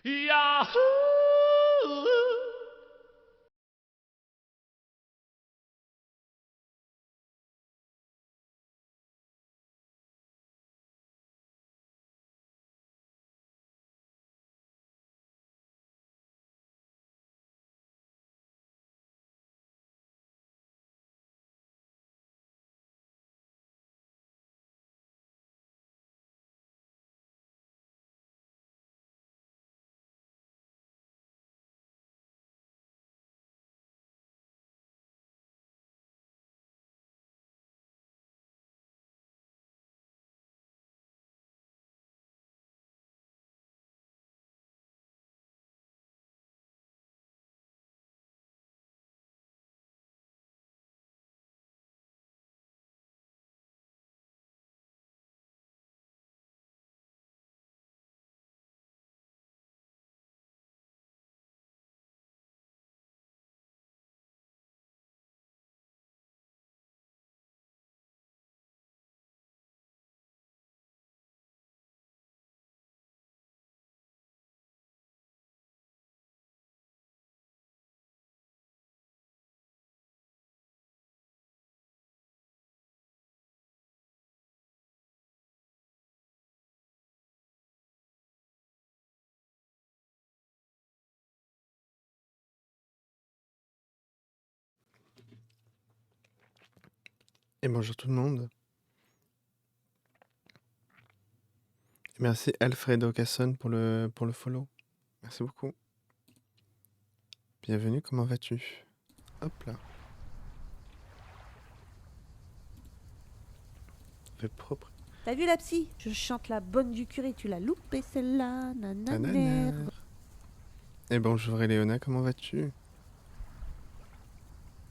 Yahoo! Et bonjour tout le monde. Merci Alfredo Casson pour le follow. Merci beaucoup. Bienvenue, comment vas-tu? Hop là. Fait propre. T'as vu la psy? Je chante la bonne du curé, tu l'as loupé celle-là, nananère. Et bonjour Eleona, comment vas-tu?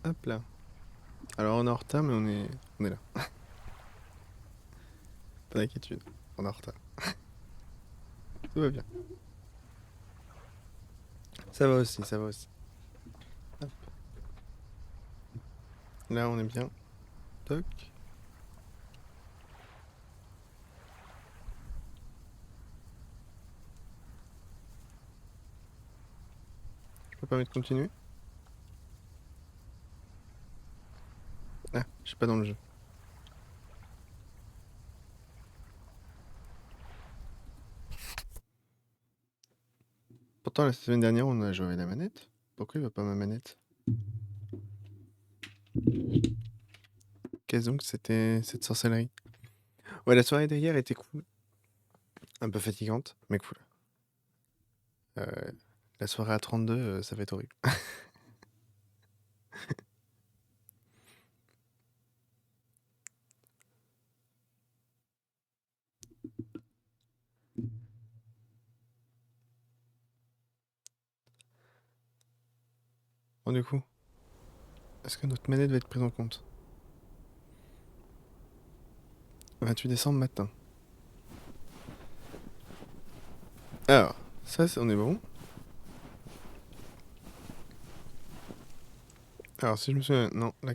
Hop là. Alors on est en retard mais on est là. Pas d'inquiétude, on est en retard. Tout va bien. Ça va aussi, ça va aussi. Hop. Là on est bien. Toc. Je peux permettre de continuer? Ah, je suis pas dans le jeu. Pourtant la semaine dernière on a joué avec la manette. Pourquoi il va pas ma manette? Qu'est-ce donc c'était cette sorcellerie? Ouais, la soirée d'hier était cool. Un peu fatigante, mais cool. La soirée à 32, ça va être horrible. Bon, du coup, est-ce que notre manette va être prise en compte? 28 décembre matin. Alors, ça, on est bon. Alors, si je me souviens... Non, là...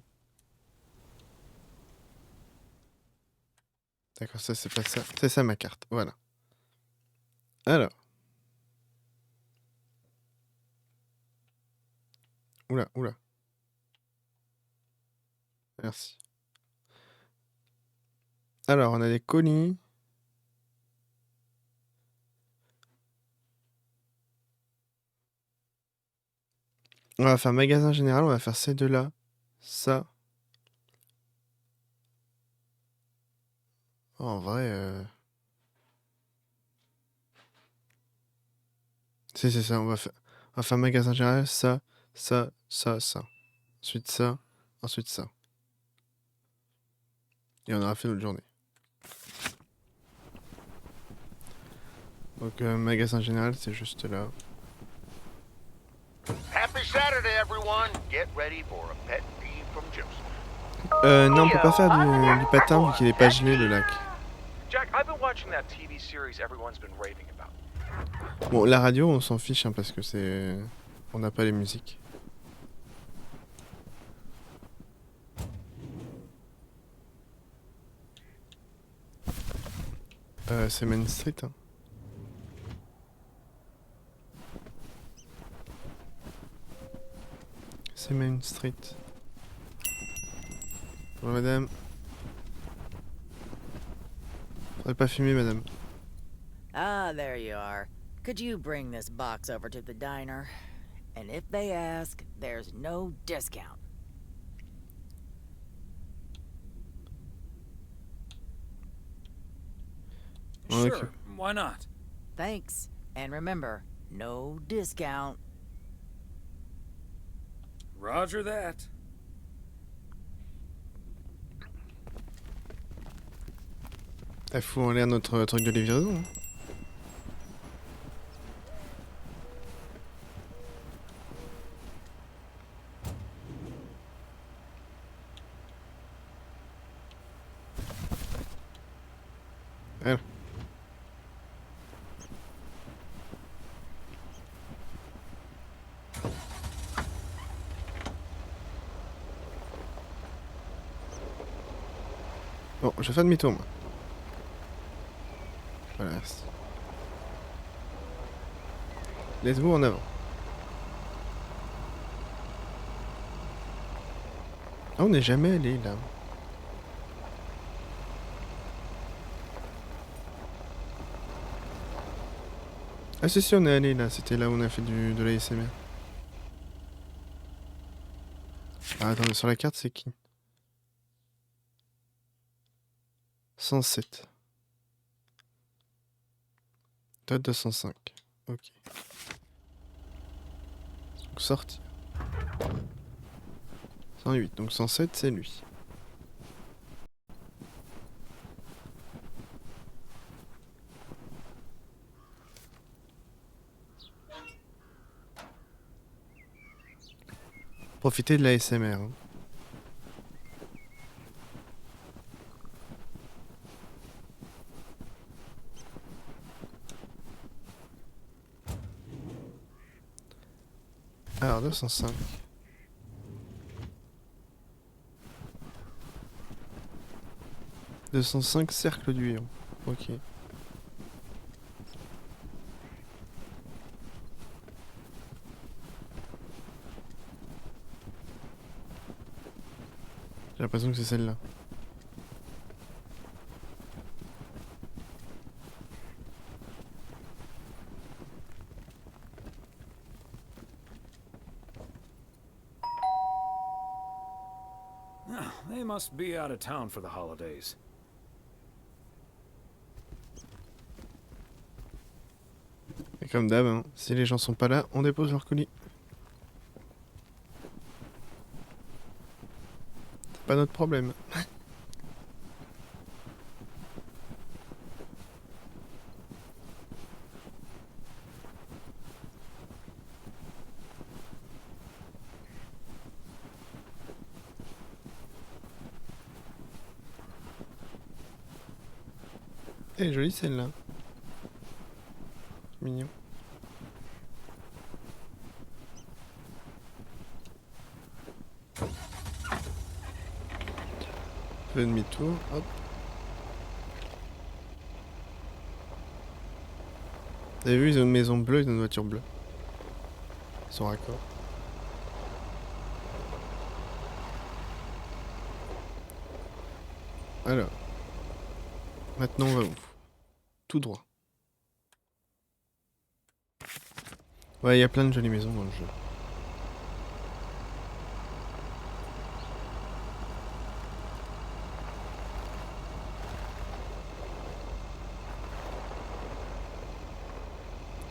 D'accord, ça, c'est pas ça. C'est ça, ma carte. Voilà. Alors. Oula, oula. Merci. Alors, on a des colis. On va faire magasin général, on va faire ces deux-là. Ça. Oh, en vrai... Si, c'est ça, on va faire magasin général, ça, ça, ça, ça. Ensuite ça, ensuite ça. Et on aura fait notre journée. Donc, magasin général, c'est juste là. Happy Saturday, everyone. Get ready for a pet peeve from Joseph. Non, on peut pas faire du patin vu qu'il est pas gelé le lac. Jack, I've been watching that TV series everyone's been raving about. Bon, la radio, on s'en fiche hein, parce que c'est... On n'a pas les musiques. C'est Main Street. Hein. c'est Main Street. Bonjour madame. Faudrait pas fumer madame. Ah, there you are. Could you bring this box over to the diner? And if they ask, there's no discount. Okay. Sure, why not? Thanks. And remember, no discount. Roger that. Il faut en l'air notre truc de livraison. Hein. Alors. Bon, je vais faire demi-tour moi. Voilà, merci. Let's go en avant. Ah, on n'est jamais allé là. Ah si, on est allé là, c'était là où on a fait de l'ASMR. Ah attendez, sur la carte c'est qui? 107. Date 205. Ok. Donc sorti. 108. Donc 107 c'est lui. Profitez de la ASMR. Hein. Alors 205. « 205 cercle du héros. Ok. J'ai l'impression que c'est celle-là. They must be out of town for the holidays. Et comme d'hab, hein, si les gens sont pas là, on dépose leur colis. C'est pas notre problème. Elle est jolie celle-là. Mignon. Fais demi-tour, hop. Vous avez vu, ils ont une maison bleue, ils ont une voiture bleue. Ils sont raccords. Alors. Maintenant, on va où? Tout droit. Ouais, il y a plein de jolies maisons dans le jeu.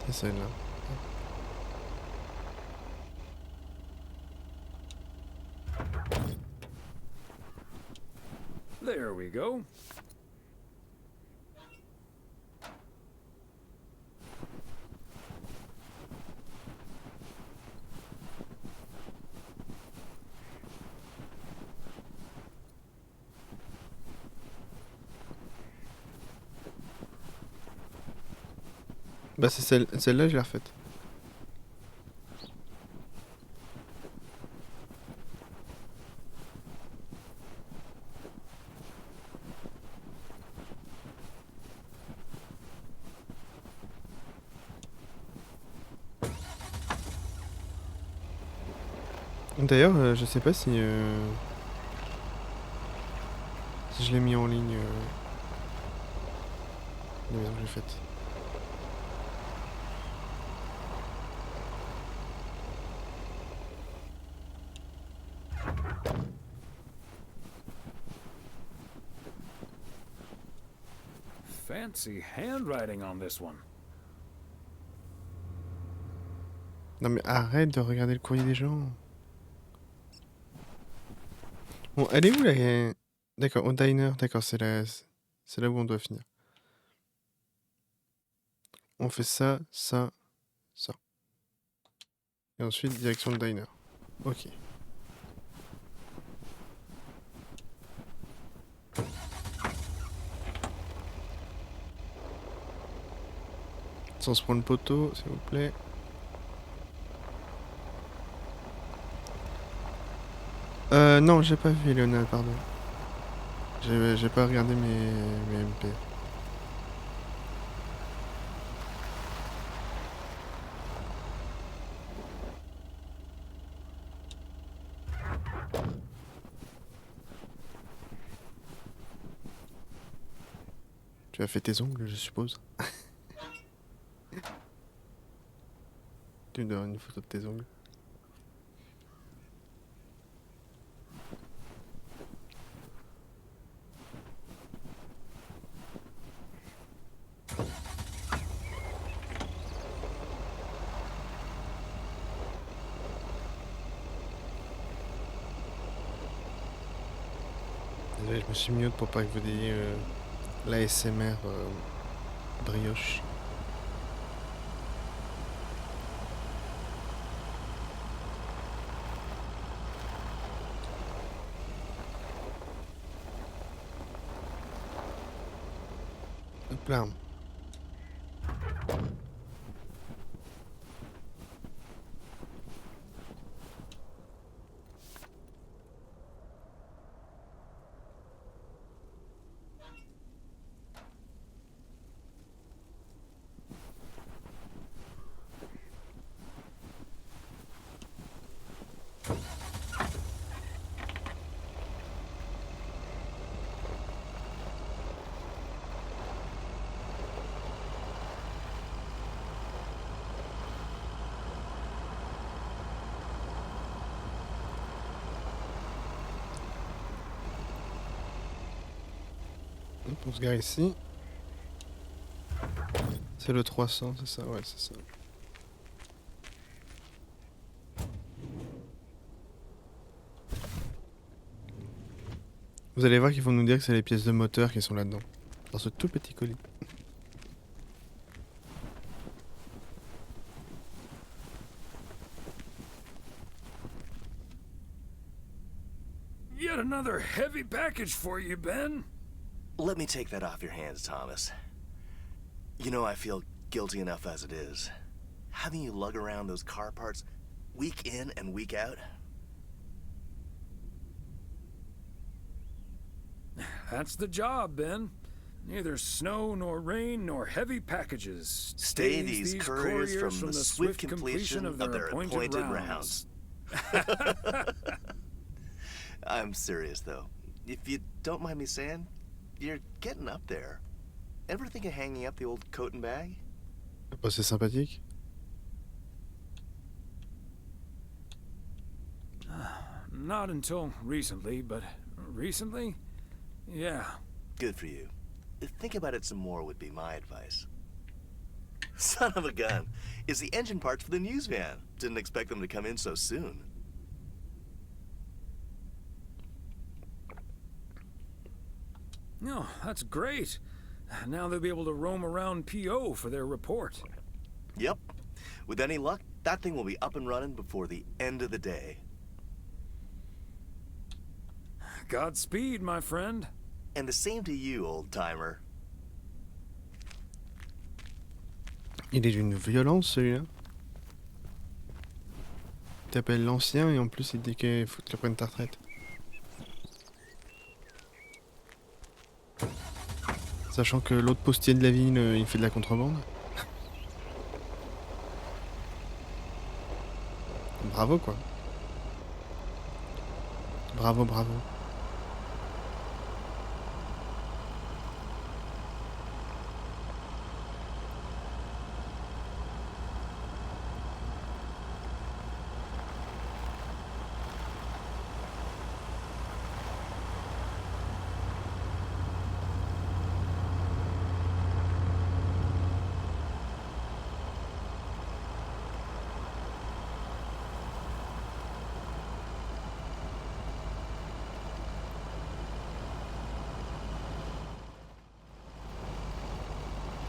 C'est celle-là. There we go. Bah c'est celle-là, je l'ai refaite. D'ailleurs, je sais pas si je l'ai mis en ligne la maison que j'ai faite. Fancy handwriting on this one. Non mais arrête de regarder le courrier des gens. Bon, elle est où là? D'accord, au diner, d'accord, c'est là où on doit finir. On fait ça, ça, ça. Et ensuite, direction le diner. Ok. Sans se prendre le poteau, s'il vous plaît. Non, j'ai pas vu Léona, pardon. J'ai pas regardé mes MP. Tu as fait tes ongles, je suppose. Tu me donnes une photo de tes ongles. Désolé, je me suis mute pour pas que vous ayez l'ASMR brioche. Hop là. Hop, on se gare ici. C'est le 300, c'est ça? Ouais, c'est ça. Vous allez voir qu'ils vont nous dire que c'est les pièces de moteur qui sont là-dedans. Dans ce tout petit colis. Yet another heavy package for you, Ben. Let me take that off your hands, Thomas. You know, I feel guilty enough as it is. Having you lug around those car parts week in and week out. That's the job, Ben. Neither snow nor rain nor heavy packages Stay these couriers from the swift completion of their appointed rounds. I'm serious, though. If you don't mind me saying, you're getting up there. Ever think of hanging up the old coat and bag? Bah, c'est sympathique. Not until recently, but recently? Yeah. Good for you. Think about it some more would be my advice. Son of a gun. It's the engine parts for the news van. Didn't expect them to come in so soon. Oh, that's great. Now they'll be able to roam around PO for their report. Yep. With any luck, that thing will be up and running before the end of the day. Godspeed, my friend. And the same to you, old-timer. Il est d'une violence celui-là. Il t'appelle l'ancien et en plus il dit qu'il faut que tu prennes ta retraite. Sachant que l'autre postier de la ville, il fait de la contrebande. Bravo quoi. Bravo, bravo.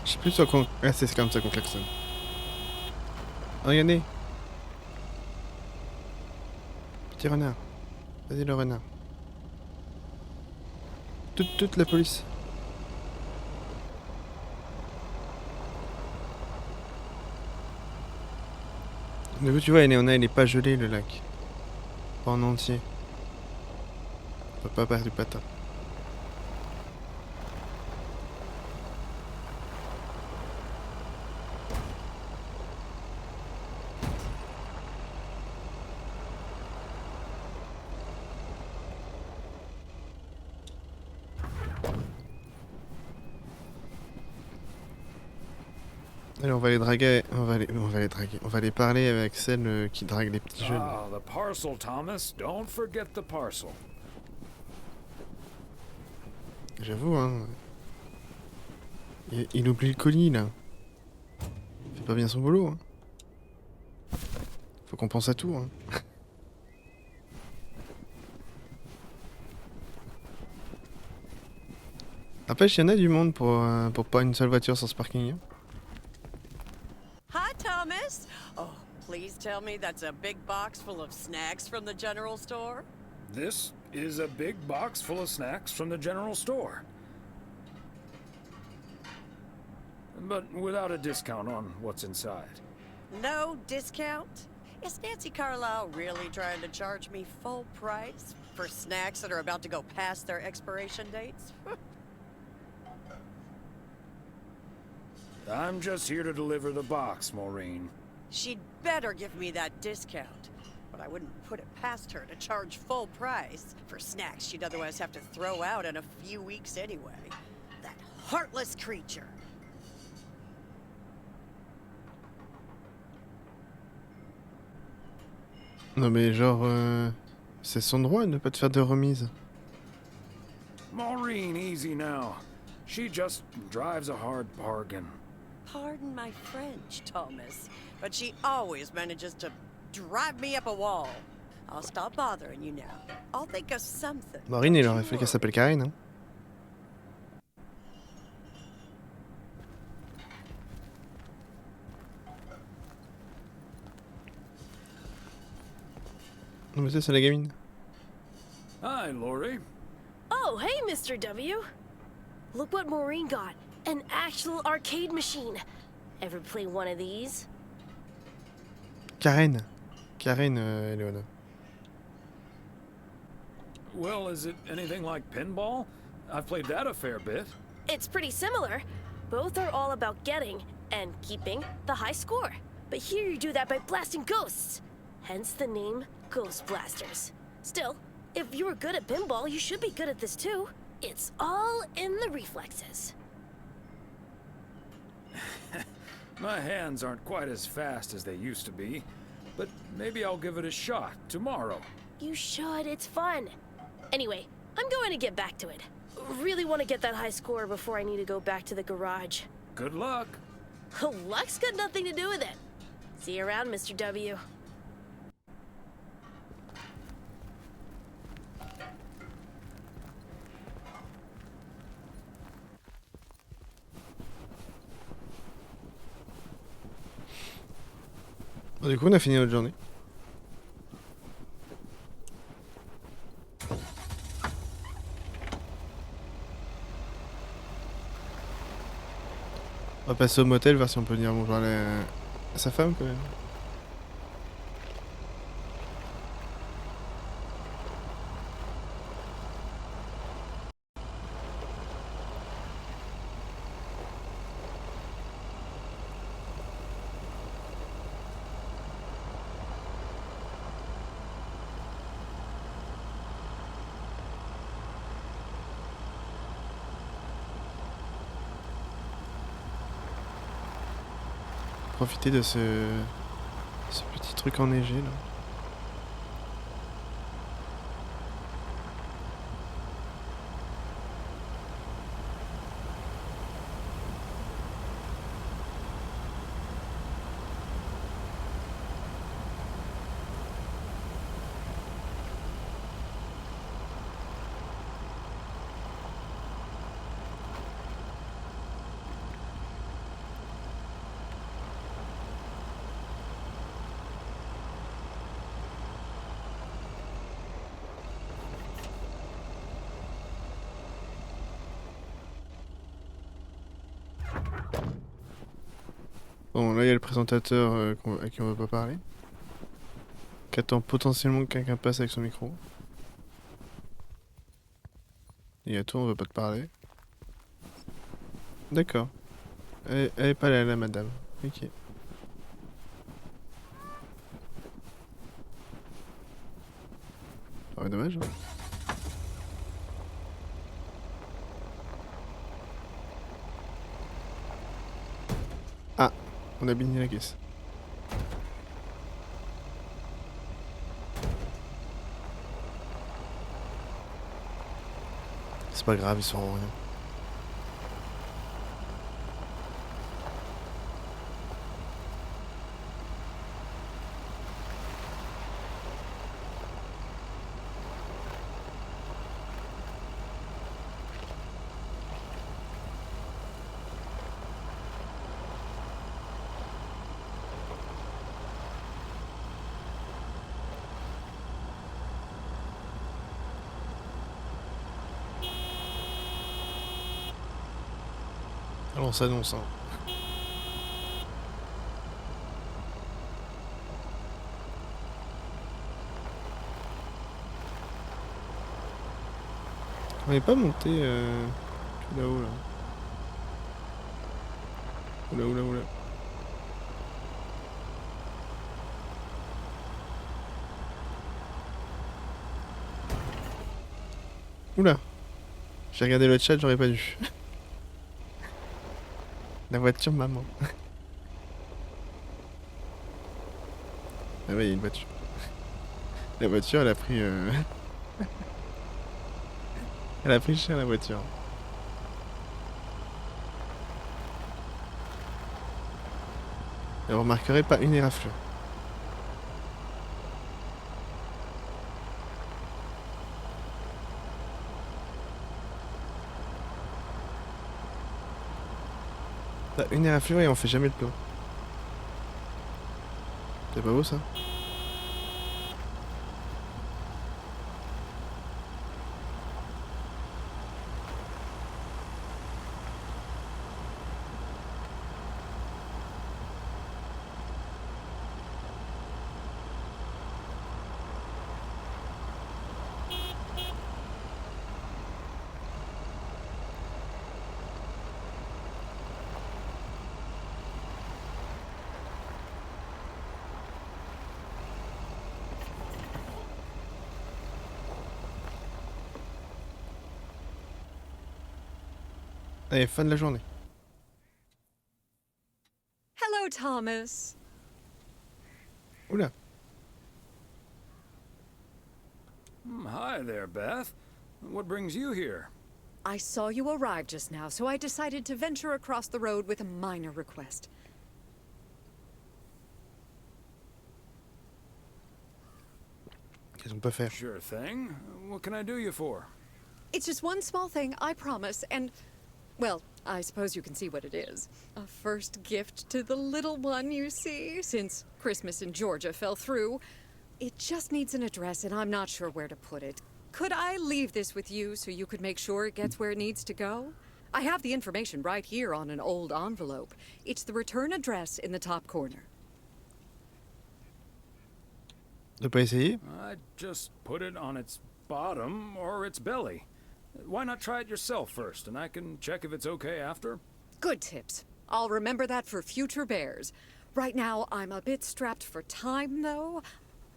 Je sais plus sur quoi... Ah, c'est comme ça qu'on klaxonne. Regardez. Petit renard. Vas-y le renard. Toute la police. Mais vous, tu vois, il est pas gelé le lac. Pas en entier. On peut pas perdre du patin. Allez, on va les draguer, on va les draguer, on va les parler avec celle qui drague les petits jeunes. Ah, the parcel, Thomas. Don't forget the parcel. J'avoue, hein. Il oublie le colis, là. Il fait pas bien son boulot, hein. Faut qu'on pense à tout, hein. Après, il y en a du monde pour pas une seule voiture sur ce parking, hein. Hi, Thomas. Oh, please tell me that's a big box full of snacks from the general store. This is a big box full of snacks from the general store. But without a discount on what's inside. No discount? Is Nancy Carlisle really trying to charge me full price for snacks that are about to go past their expiration dates? I'm just here to deliver the box, Maureen. She'd better give me that discount. But I wouldn't put it past her to charge full price for snacks she'd otherwise have to throw out in a few weeks anyway. That heartless creature. Non mais genre, c'est son droit de ne pas te faire de remise. Maureen, easy now. She just drives a hard bargain. Pardon my French, Thomas, but she always manages to drive me up a wall. I'll stop bothering you now. I'll think of something. Maureen, il aurait fallu qu'elle s'appelle Karine, hein. Non mais ça, c'est la gamine. Hi, Lori. Oh, hey, Mr. W. Look what Maureen got. An actual arcade machine. Ever play one of these? Karen. Karen, Eleona. Well, is it anything like pinball? I've played that a fair bit. It's pretty similar. Both are all about getting and keeping the high score. But here you do that by blasting ghosts. Hence the name Ghost Blasters. Still, if you were good at pinball, you should be good at this too. It's all in the reflexes. My hands aren't quite as fast as they used to be, but maybe I'll give it a shot tomorrow. You should, it's fun. Anyway, I'm going to get back to it. Really want to get that high score before I need to go back to the garage. Good luck. Luck's got nothing to do with it. See you around, Mr. W. Bon, du coup, on a fini notre journée. On va passer au motel, voir si on peut dire bonjour à sa femme quand même. profiter de ce petit truc enneigé là. Bon, là il y a le présentateur à qui on va pas parler. Qui attend potentiellement que quelqu'un passe avec son micro. Et à toi on va pas te parler. D'accord. Elle est pas là, la madame. Ok. Oh, dommage. Hein. Ah, on a bini la caisse. C'est pas grave, ils sauront rien. Alors on s'annonce. Hein. On n'est pas monté tout là-haut là. Oula oula oula. Oula. J'ai regardé le chat, j'aurais pas dû. La voiture maman. Ah ouais, il y a une voiture. La voiture, elle a pris... elle a pris cher la voiture. Et vous remarquerez pas une éraflure. Bah, une éraflure et on fait jamais le plein. C'est pas beau ça? Allez, fin de la journée. Hello, Thomas. Oula. Hi there, Beth. What brings you here? I saw you arrive just now, so I decided to venture across the road with a minor request. Qu'est-ce qu'on peut faire? Sure thing. What can I do you for? It's just one small thing, I promise, and... well, I suppose you can see what it is. A first gift to the little one, you see, since Christmas in Georgia fell through. It just needs an address, and I'm not sure where to put it. Could I leave this with you so you could make sure it gets where it needs to go? I have the information right here on an old envelope. It's the return address in the top corner. De pas essayer? I'd just put it on its bottom or its belly. Why not try it yourself first, and I can check if it's okay after? Good tips. I'll remember that for future bears. Right now, I'm a bit strapped for time, though.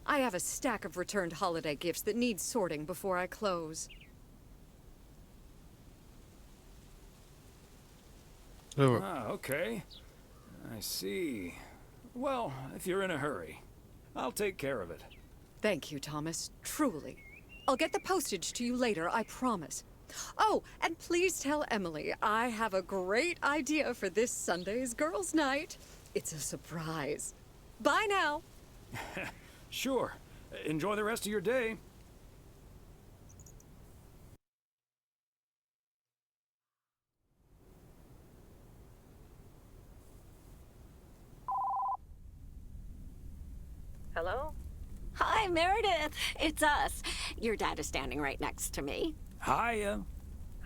I have a stack of returned holiday gifts that need sorting before I close. Je vois. Ah, okay. I see. Well, if you're in a hurry, I'll take care of it. Thank you, Thomas. Truly. I'll get the postage to you later, I promise. Oh, and please tell Emily I have a great idea for this Sunday's girls' night. It's a surprise. Bye now. Sure. Enjoy the rest of your day. Hello? Hi, Meredith. It's us. Your dad is standing right next to me. Hiya.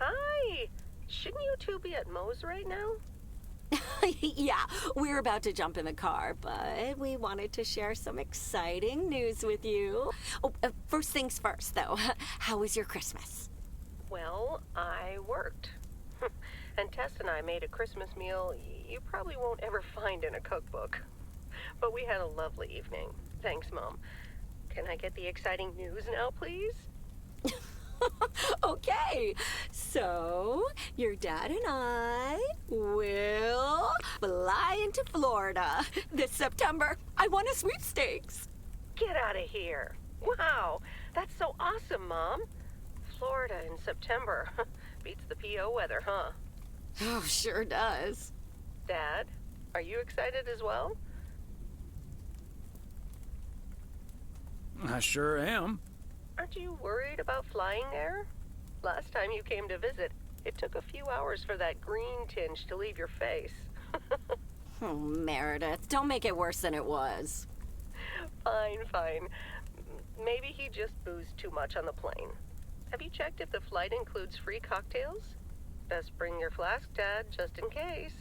Hi. Shouldn't you two be at Moe's right now? Yeah, we're about to jump in the car, but we wanted to share some exciting news with you. Oh, first things first, though. How was your Christmas? Well, I worked. And Tess and I made a Christmas meal you probably won't ever find in a cookbook. But we had a lovely evening. Thanks, Mom. Can I get the exciting news now, please? Okay, so your dad and I will fly into Florida this September. I won a sweepstakes. Get out of here. Wow, that's so awesome, Mom. Florida in September. Beats the PO weather, huh? Oh, sure does. Dad, are you excited as well? I sure am. Aren't you worried about flying there? Last time you came to visit, it took a few hours for that green tinge to leave your face. Oh, Meredith, don't make it worse than it was. Fine, fine. Maybe he just boozed too much on the plane. Have you checked if the flight includes free cocktails? Best bring your flask, Dad, just in case.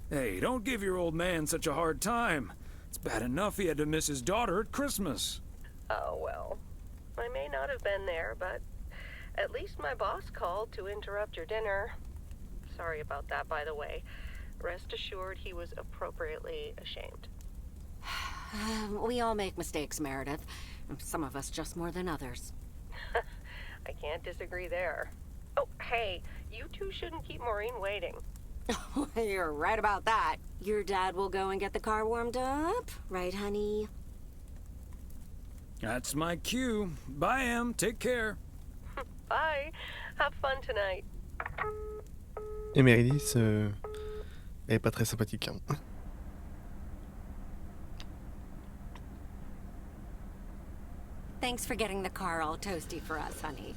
Hey, don't give your old man such a hard time. It's bad enough he had to miss his daughter at Christmas. Oh, well. I may not have been there, but at least my boss called to interrupt your dinner. Sorry about that, by the way. Rest assured he was appropriately ashamed. We all make mistakes, Meredith. Some of us just more than others. I can't disagree there. Oh, hey, you two shouldn't keep Maureen waiting. You're right about that. Your dad will go and get the car warmed up, right, honey? That's my cue. Bye, Em. Take care. Bye. Have fun tonight. Et Meredith, elle est pas très sympathique. Hein. Thanks for getting the car all toasty for us, honey.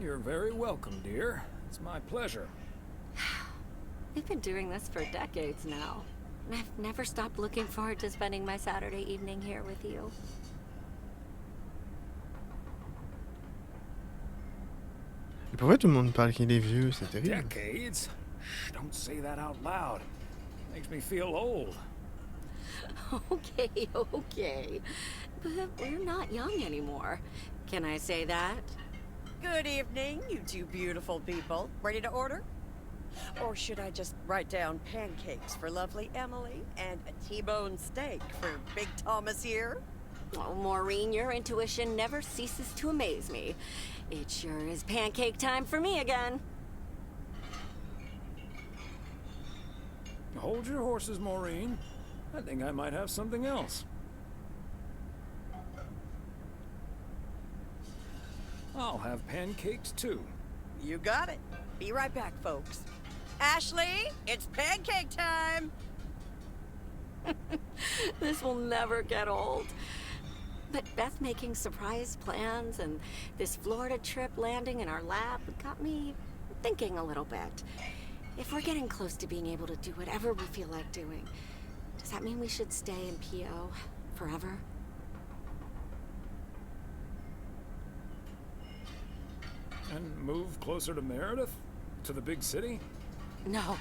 You're very welcome, dear. It's my pleasure. We've been doing this for decades now. And I've never stopped looking forward to spending my Saturday evening here with you. Et pourquoi tout le monde parle qu'il est vieux? C'est terrible. Decades? Shh, don't say that out loud. Makes me feel old. Okay, okay. But we're not young anymore. Can I say that? Good evening, you two beautiful people. Ready to order? Or should I just write down pancakes for lovely Emily and a T-bone steak for Big Thomas here? Oh, Maureen, your intuition never ceases to amaze me. It sure is pancake time for me again. Hold your horses, Maureen. I think I might have something else. I'll have pancakes, too. You got it. Be right back, folks. Ashley, it's pancake time! This will never get old. But Beth making surprise plans and this Florida trip landing in our lap got me thinking a little bit. If we're getting close to being able to do whatever we feel like doing, does that mean we should stay in PO forever? And move closer to Meredith? To the big city? No.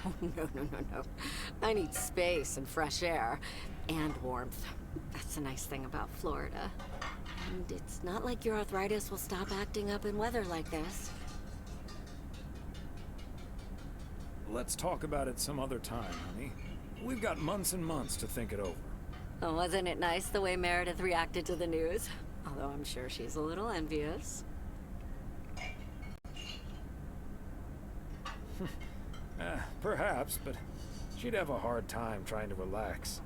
I need space and fresh air and warmth. That's the nice thing about Florida. And it's not like your arthritis will stop acting up in weather like this. Let's talk about it some other time, honey. We've got months and months to think it over. Oh, wasn't it nice the way Meredith reacted to the news? Although I'm sure she's a little envious. Perhaps, but she'd have a hard time trying to relax.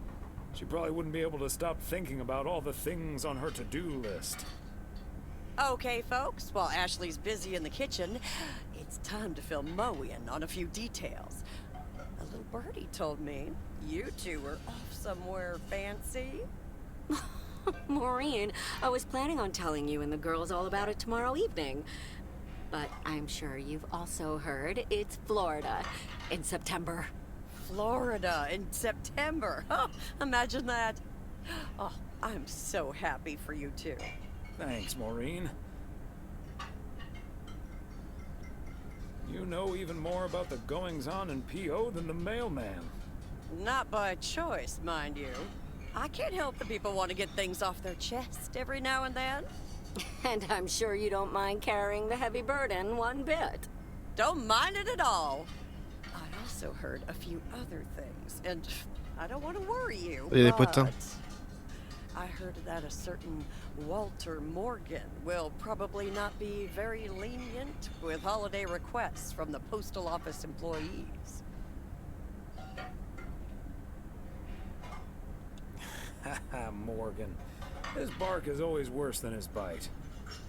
She probably wouldn't be able to stop thinking about all the things on her to-do list. Okay, folks, while Ashley's busy in the kitchen, it's time to fill Mo in on a few details. A little birdie told me you two were off somewhere fancy. Maureen, I was planning on telling you and the girls all about it tomorrow evening. But I'm sure you've also heard it's Florida in September. Florida in September. Oh, imagine that. Oh, I'm so happy for you two. Thanks, Maureen. You know even more about the goings-on in P.O. than the mailman. Not by choice, mind you. I can't help the people want to get things off their chest every now and then. And I'm sure you don't mind carrying the heavy burden one bit. Don't mind it at all. I also heard a few other things, and I don't want to worry you, but I heard that a certain Walter Morgan will probably not be very lenient with holiday requests from the postal office employees. Haha, Morgan. His bark is always worse than his bite.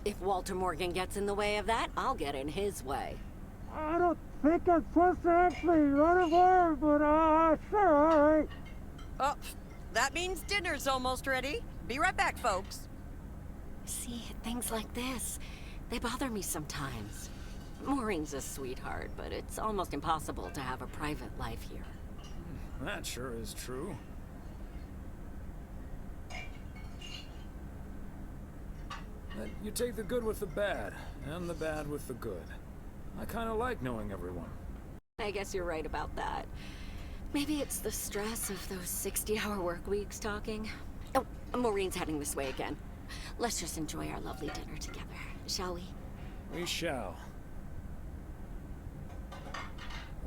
If Walter Morgan gets in the way of that, I'll get in his way. I don't think I'm supposed to actually run a bar, but sure, all right. Oh, that means dinner's almost ready. Be right back, folks. See, things like this, they bother me sometimes. Maureen's a sweetheart, but it's almost impossible to have a private life here. That sure is true. But you take the good with the bad, and the bad with the good. I kind of like knowing everyone. I guess you're right about that. Maybe it's the stress of those 60-hour work weeks talking. Oh, Maureen's heading this way again. Let's just enjoy our lovely dinner together, shall we? We shall.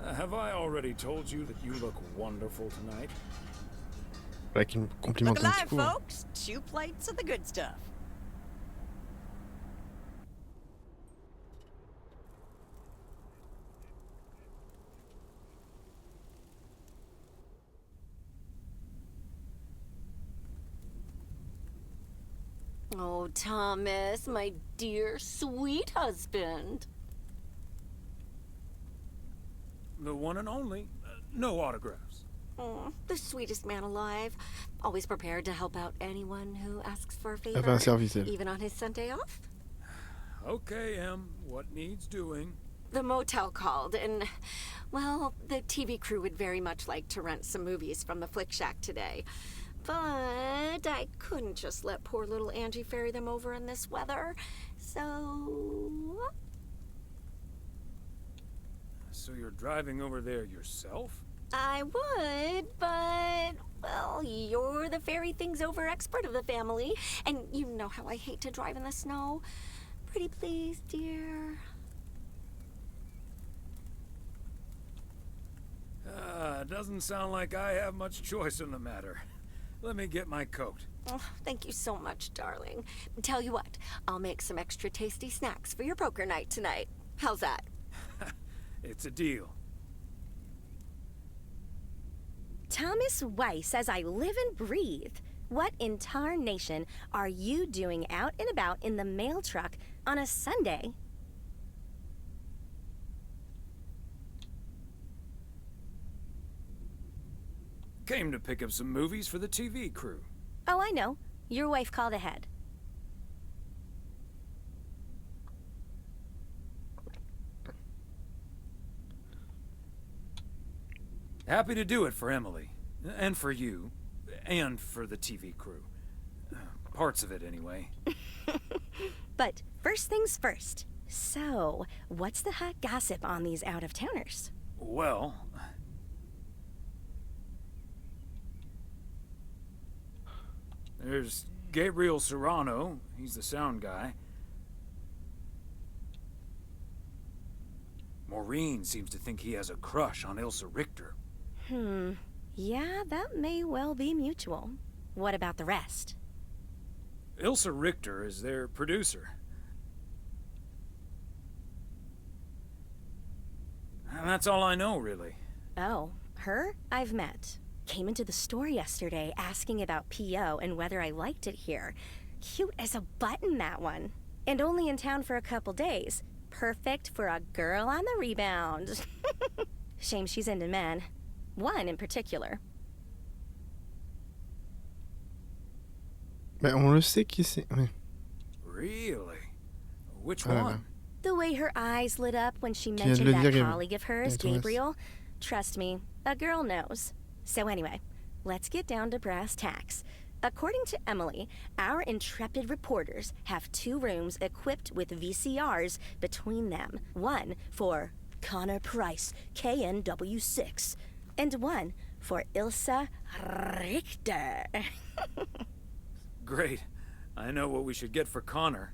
Have I already told you that you look wonderful tonight? Faudrait qu'il me complimente Look un petit alive, coup. Hein. folks. 2 plates of the good stuff. Oh, Thomas, my dear, sweet husband. The one and only. No autographs. Oh, the sweetest man alive. Always prepared to help out anyone who asks for a Elle fait un favor, service, elle. even on his Sunday off. Okay, Em. What needs doing? The motel called, and, well, the TV crew would very much like to rent some movies from the Flick Shack today. But I couldn't just let poor little Angie ferry them over in this weather, so... So you're driving over there yourself? I would, but, well, you're the ferry things over expert of the family, and you know how I hate to drive in the snow. Pretty please, dear. Doesn't sound like I have much choice in the matter. Let me get my coat. Oh, thank you so much, darling. Tell you what, I'll make some extra tasty snacks for your poker night tonight. How's that? It's a deal. Thomas Weiss says I live and breathe. What in tarnation are you doing out and about in the mail truck on a Sunday? Came to pick up some movies for the TV crew. Oh, I know. Your wife called ahead. Happy to do it for Emily. And for you. And for the TV crew. Parts of it, anyway. But first things first. So, what's the hot gossip on these out-of-towners? Well... There's Gabriel Serrano. He's the sound guy. Maureen seems to think he has a crush on Ilsa Richter. Yeah, that may well be mutual. What about the rest? Ilsa Richter is their producer. That's all I know, really. Oh, her? I've met. Came into the store yesterday asking about PO and whether I liked it here. Cute as a button, that one. And only in town for a couple days. Perfect for a girl on the rebound. Shame she's into men. One in particular. Mais on le sait qui c'est. Ouais. Really? Which Voilà. one? The way her eyes lit up when she viens de mentioned le that dire, Gabriel. colleague of hers, Ouais, Thomas. Gabriel. Trust me, a girl knows. So anyway, let's get down to brass tacks. According to Emily, our intrepid reporters have 2 rooms equipped with VCRs between them. One for Connor Price, KNW6, and one for Ilsa Richter. Great. I know what we should get for Connor.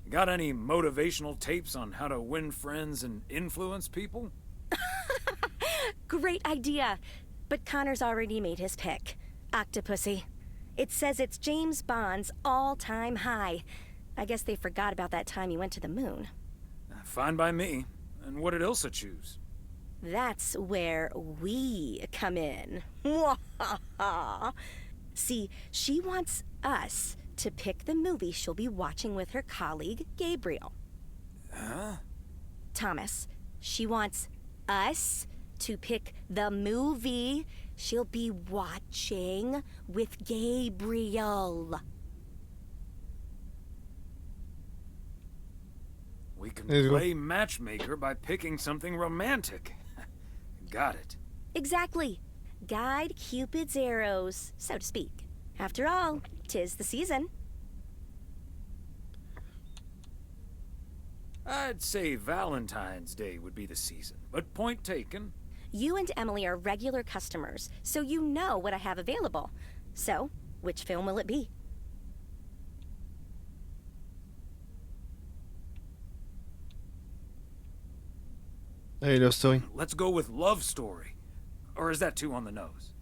Got any motivational tapes on how to win friends and influence people? Great idea. But Connor's already made his pick. Octopussy. It says it's James Bond's all-time high. I guess they forgot about that time he went to the moon. Fine by me. And what did Ilsa choose? That's where we come in. See, she wants us to pick the movie she'll be watching with her colleague, Gabriel. Huh? Thomas, she wants us to pick the movie she'll be watching with Gabriel. We can Let's go. play matchmaker by picking something romantic. Got it. Exactly. Guide Cupid's arrows, so to speak. After all, 'tis the season. I'd say Valentine's Day would be the season, but point taken. You and Emily are regular customers, so you know what I have available. So, which film will it be? Allez, Love Story. Let's go with Love Story. Or is that too on the nose?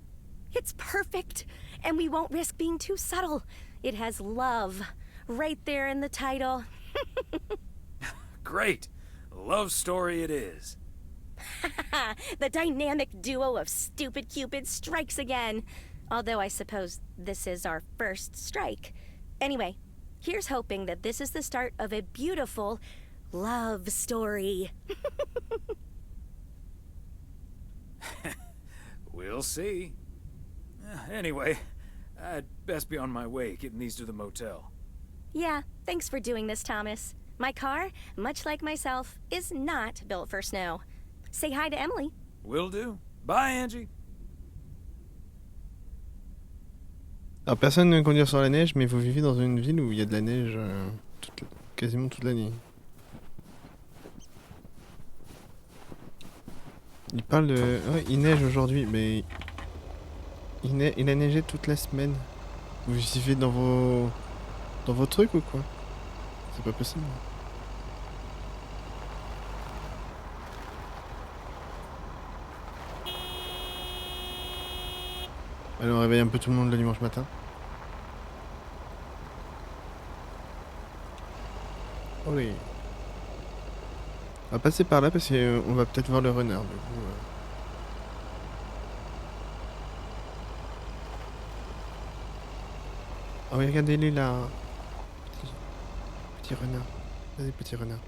It's perfect, and we won't risk being too subtle. It has love right there in the title. Great. Love Story it is. The dynamic duo of stupid Cupid strikes again. Although I suppose this is our first strike. Anyway, here's hoping that this is the start of a beautiful love story. We'll see. Anyway, I'd best be on my way, getting these to the motel. Yeah, thanks for doing this, Thomas. My car, much like myself, is not built for snow. Say hi to Emily. Will do. Bye, Angie. Alors, personne ne conduire sur la neige, mais vous vivez dans une ville où il y a de la neige quasiment toute l'année. Il parle de... Ouais, il neige aujourd'hui, mais... Il a neigé toute la semaine. Vous vivez dans vos... Dans vos trucs ou quoi? C'est pas possible. Allez, on réveille un peu tout le monde le dimanche matin. Allez. On va passer par là parce qu'on va peut-être voir le renard. Du coup, Oh oui, regardez-les là. Petit renard. Vas-y, petit renard.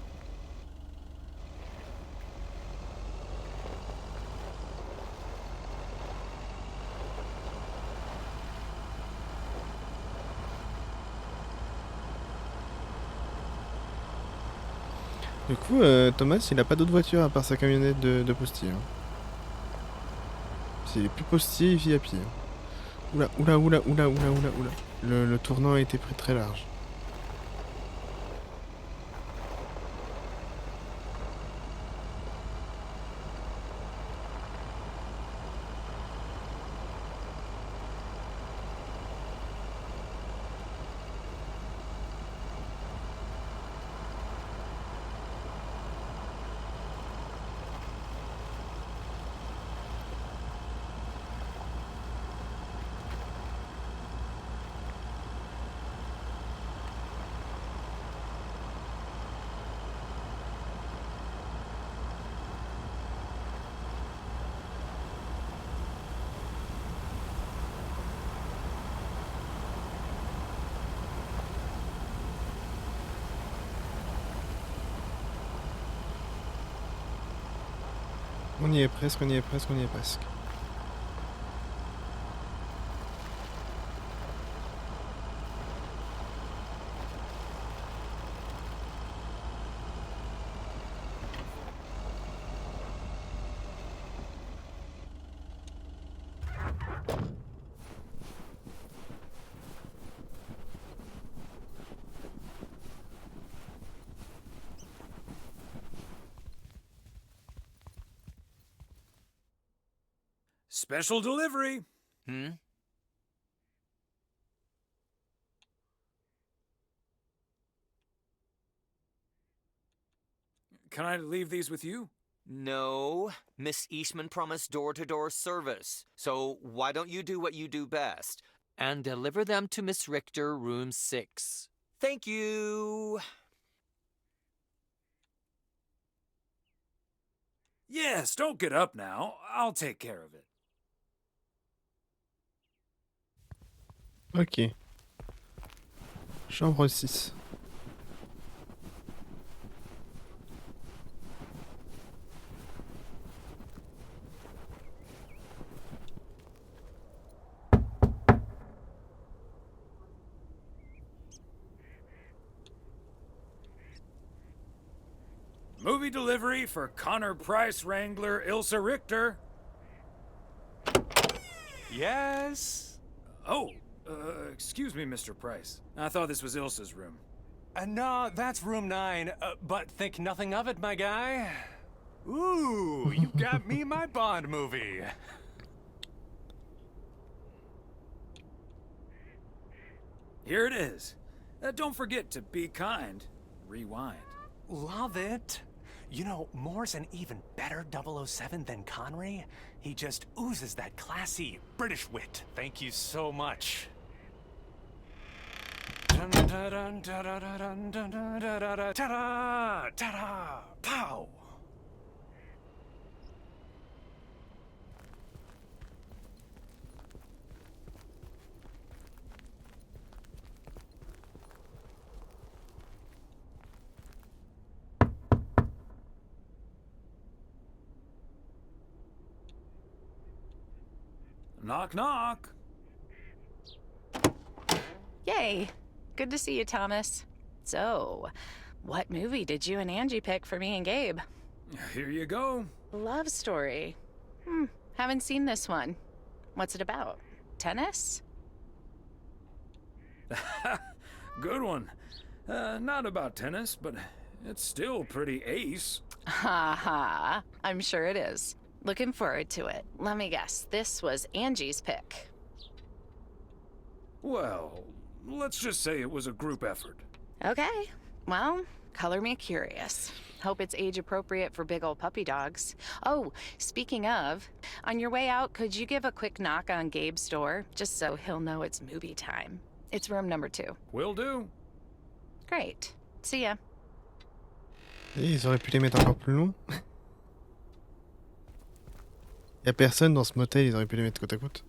Du coup, Thomas, il a pas d'autre voiture à part sa camionnette de postier. Hein. S'il est plus postier, il vit à pied. Oula, oula, oula, oula, oula, oula, oula. Le tournant a été pris très large. On y est presque, on y est presque, on y est presque. Special delivery. Hmm? Can I leave these with you? No. Miss Eastman promised door-to-door service. So why don't you do what you do best and deliver them to Miss Richter, room 6. Thank you. Yes, don't get up now. I'll take care of it. Ok. Chambre 6. Movie delivery for Connor Price Wrangler Ilsa Richter. Yes? Oh, excuse me, Mr. Price. I thought this was Ilsa's room. No, that's room 9, but think nothing of it, my guy. Ooh, you got me my Bond movie. Here it is. Don't forget to be kind. Rewind. Love it. You know, Moore's an even better 007 than Connery. He just oozes that classy British wit. Thank you so much. Ta-da! Ta-da! Pow! Knock, knock. Yay. Good to see you, Thomas. So, what movie did you and Angie pick for me and Gabe? Here you go. Love story. Haven't seen this one. What's it about? Tennis? Good one. Not about tennis, but it's still pretty ace. Ha ha. I'm sure it is. Looking forward to it. Let me guess. This was Angie's pick. Well, let's just say it was a group effort. Okay. Well, color me curious. Hope it's age appropriate for big old puppy dogs. Oh, speaking of, on your way out, could you give a quick knock on Gabe's door, just so he'll know it's movie time? It's room number 2. Will do. Great. See ya. Et ils auraient pu les mettre encore plus longs. Y'a personne dans ce motel, ils auraient pu les mettre côte à côte.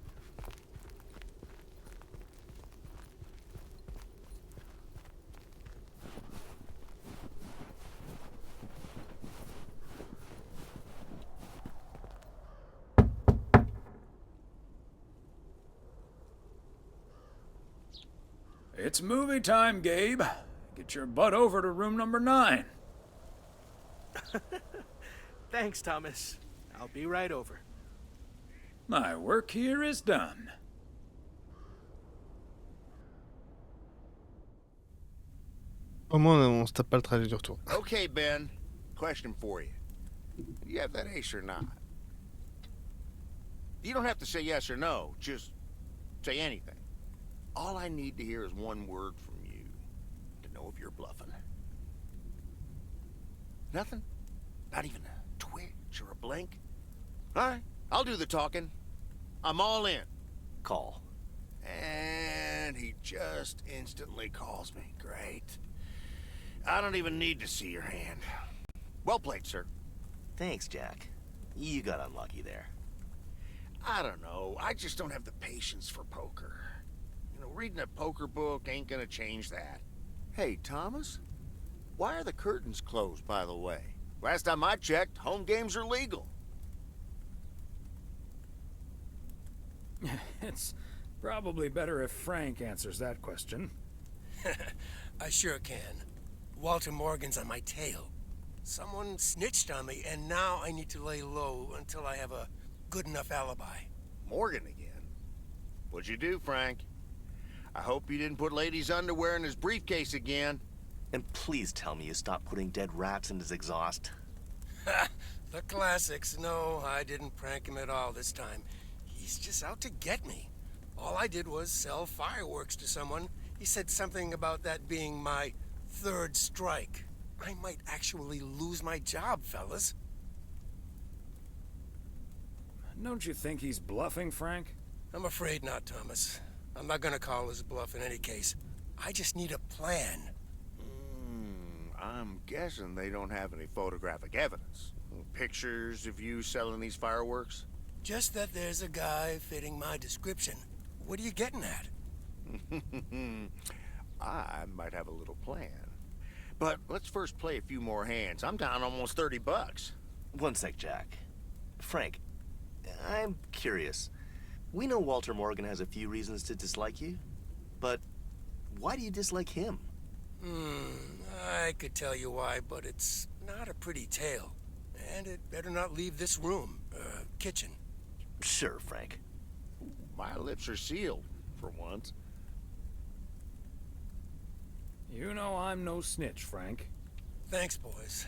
It's movie time, Gabe. Get your butt over to room number 9. Thanks, Thomas. I'll be right over. My work here is done. Au moins, on se tape pas le trajet du retour. Okay, Ben. Question for you. Do you have that ace or not? You don't have to say yes or no. Just say anything. All I need to hear is one word from you to know if you're bluffing. Nothing? Not even a twitch or a blink? All right, I'll do the talking. I'm all in. Call. And he just instantly calls me. Great. I don't even need to see your hand. Well played, sir. Thanks, Jack. You got unlucky there. I don't know. I just don't have the patience for poker. You know, reading a poker book ain't gonna change that. Hey, Thomas? Why are the curtains closed, by the way? Last time I checked, home games are legal. It's probably better if Frank answers that question. I sure can. Walter Morgan's on my tail. Someone snitched on me, and now I need to lay low until I have a good enough alibi. Morgan again? What'd you do, Frank? I hope you didn't put Lady's underwear in his briefcase again. And please tell me you stopped putting dead rats in his exhaust. Ha! The classics. No, I didn't prank him at all this time. He's just out to get me. All I did was sell fireworks to someone. He said something about that being my third strike. I might actually lose my job, fellas. Don't you think he's bluffing, Frank? I'm afraid not, Thomas. I'm not gonna call his bluff in any case. I just need a plan. I'm guessing they don't have any photographic evidence. Pictures of you selling these fireworks? Just that there's a guy fitting my description. What are you getting at? I might have a little plan. But let's first play a few more hands. I'm down almost $30. One sec, Jack. Frank, I'm curious. We know Walter Morgan has a few reasons to dislike you, but why do you dislike him? I could tell you why, but it's not a pretty tale. And it better not leave this room, kitchen. Sure, Frank. My lips are sealed, for once. You know I'm no snitch, Frank. Thanks, boys.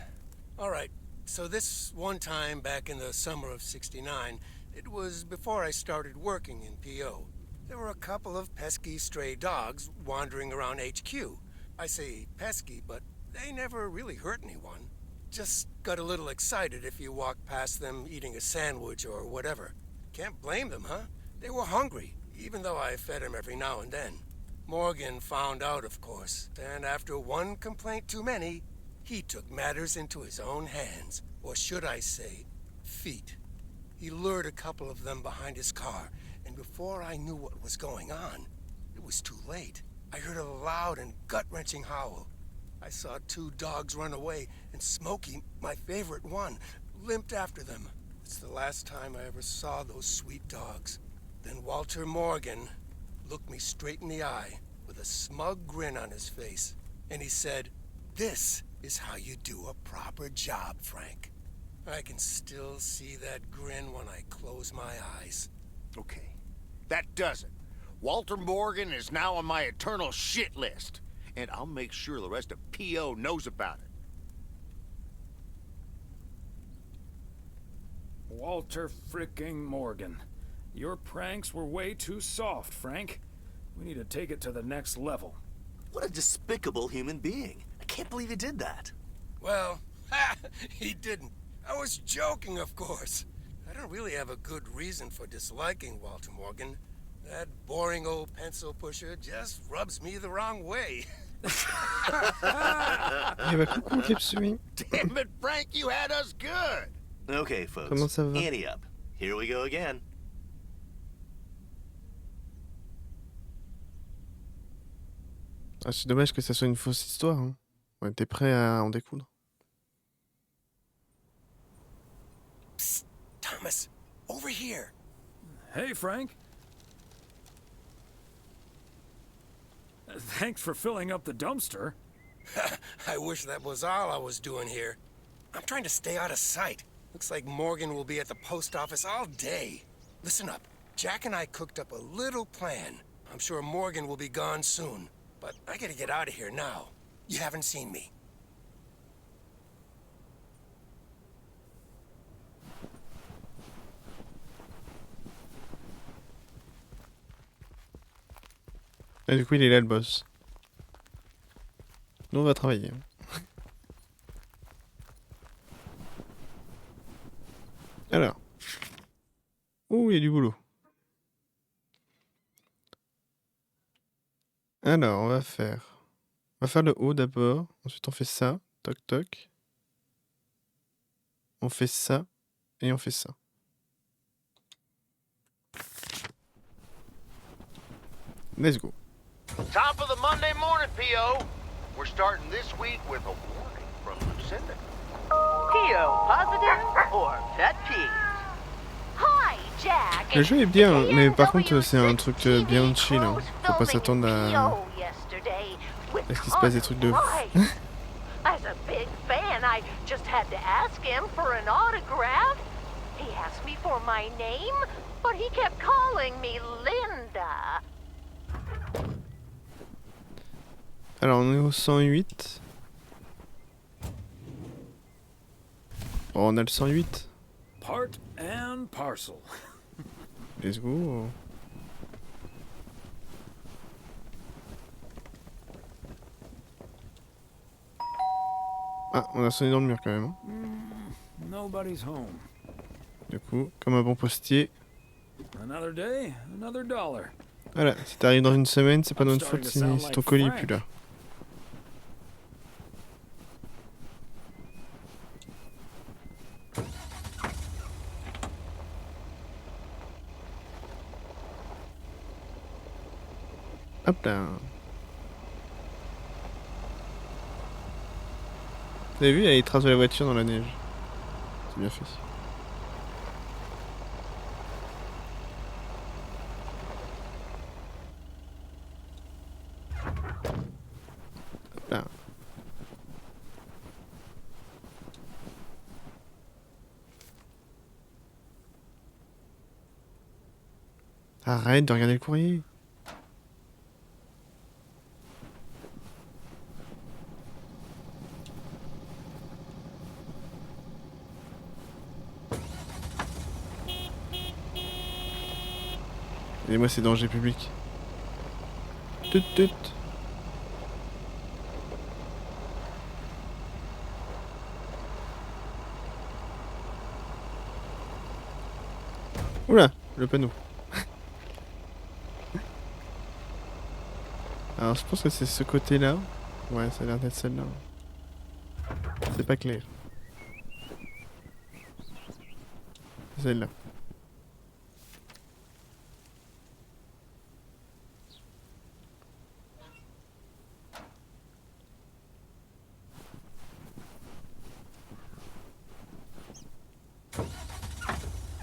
All right, so this one time back in the summer of '69, it was before I started working in PO. There were a couple of pesky stray dogs wandering around HQ. I say pesky, but they never really hurt anyone. Just got a little excited if you walked past them eating a sandwich or whatever. Can't blame them, huh? They were hungry, even though I fed them every now and then. Morgan found out, of course, and after one complaint too many, he took matters into his own hands. Or should I say, feet. He lured a couple of them behind his car, and before I knew what was going on, it was too late. I heard a loud and gut-wrenching howl. I saw two dogs run away, and Smokey, my favorite one, limped after them. It's the last time I ever saw those sweet dogs. Then Walter Morgan looked me straight in the eye with a smug grin on his face, and he said, "This is how you do a proper job, Frank." I can still see that grin when I close my eyes. Okay, that does it. Walter Morgan is now on my eternal shit list, and I'll make sure the rest of PO knows about it. Walter fricking Morgan. Your pranks were way too soft, Frank. We need to take it to the next level. What a despicable human being. I can't believe he did that. Well, he didn't. I was joking, of course. I don't really have a good reason for disliking Walter Morgan. That boring old pencil pusher just rubs me the wrong way. Eh bah coucou Clipsui. Damn it, Frank, you had us good. Okay, folks. Comment ça va? Ante up. Here we go again. Ah, c'est dommage que ça soit une fausse histoire. Hein. On était prêt à en découdre. Psst, Thomas, over here. Hey, Frank. Thanks for filling up the dumpster. I wish that was all I was doing here. I'm trying to stay out of sight. Looks like Morgan will be at the post office all day. Listen up. Jack and I cooked up a little plan. I'm sure Morgan will be gone soon. But I gotta get out of here now. You haven't seen me. Et du coup, il est là le boss. Nous, on va travailler. Alors. Ouh, il y a du boulot. Alors, on va faire le haut d'abord. Ensuite, on fait ça. Toc, toc. On fait ça. Et on fait ça. Let's go. Top of the Monday morning, PO. We're starting this week with a warning from Lucinda. PO positive or pet peeve? Hi, Jack. Le jeu est bien, mais par contre c'est un truc bien chill. Hein. Faut pas s'attendre à ce qu'il se passe des trucs de ouf. As a big fan, I just had to ask him for an autograph. He asked me for my name, but he kept calling me Linda. Alors on est au 108. Oh, on a le 108. Part and parcel. Let's go. Ah, on a sonné dans le mur quand même. Hein. Nobody's home. Du coup, comme un bon postier. Another day, another dollar. Voilà, si t'arrives dans une semaine, c'est pas notre faute si ton colis est plus là. Hop là. Vous avez vu, il y a les traces de la voiture dans la neige. C'est bien fait. Hop là. Arrête de regarder le courrier. Et moi c'est danger public. Tut tut. Oula, le panneau. Alors je pense que c'est ce côté-là. Ouais, ça a l'air d'être celle-là. C'est pas clair. C'est celle-là.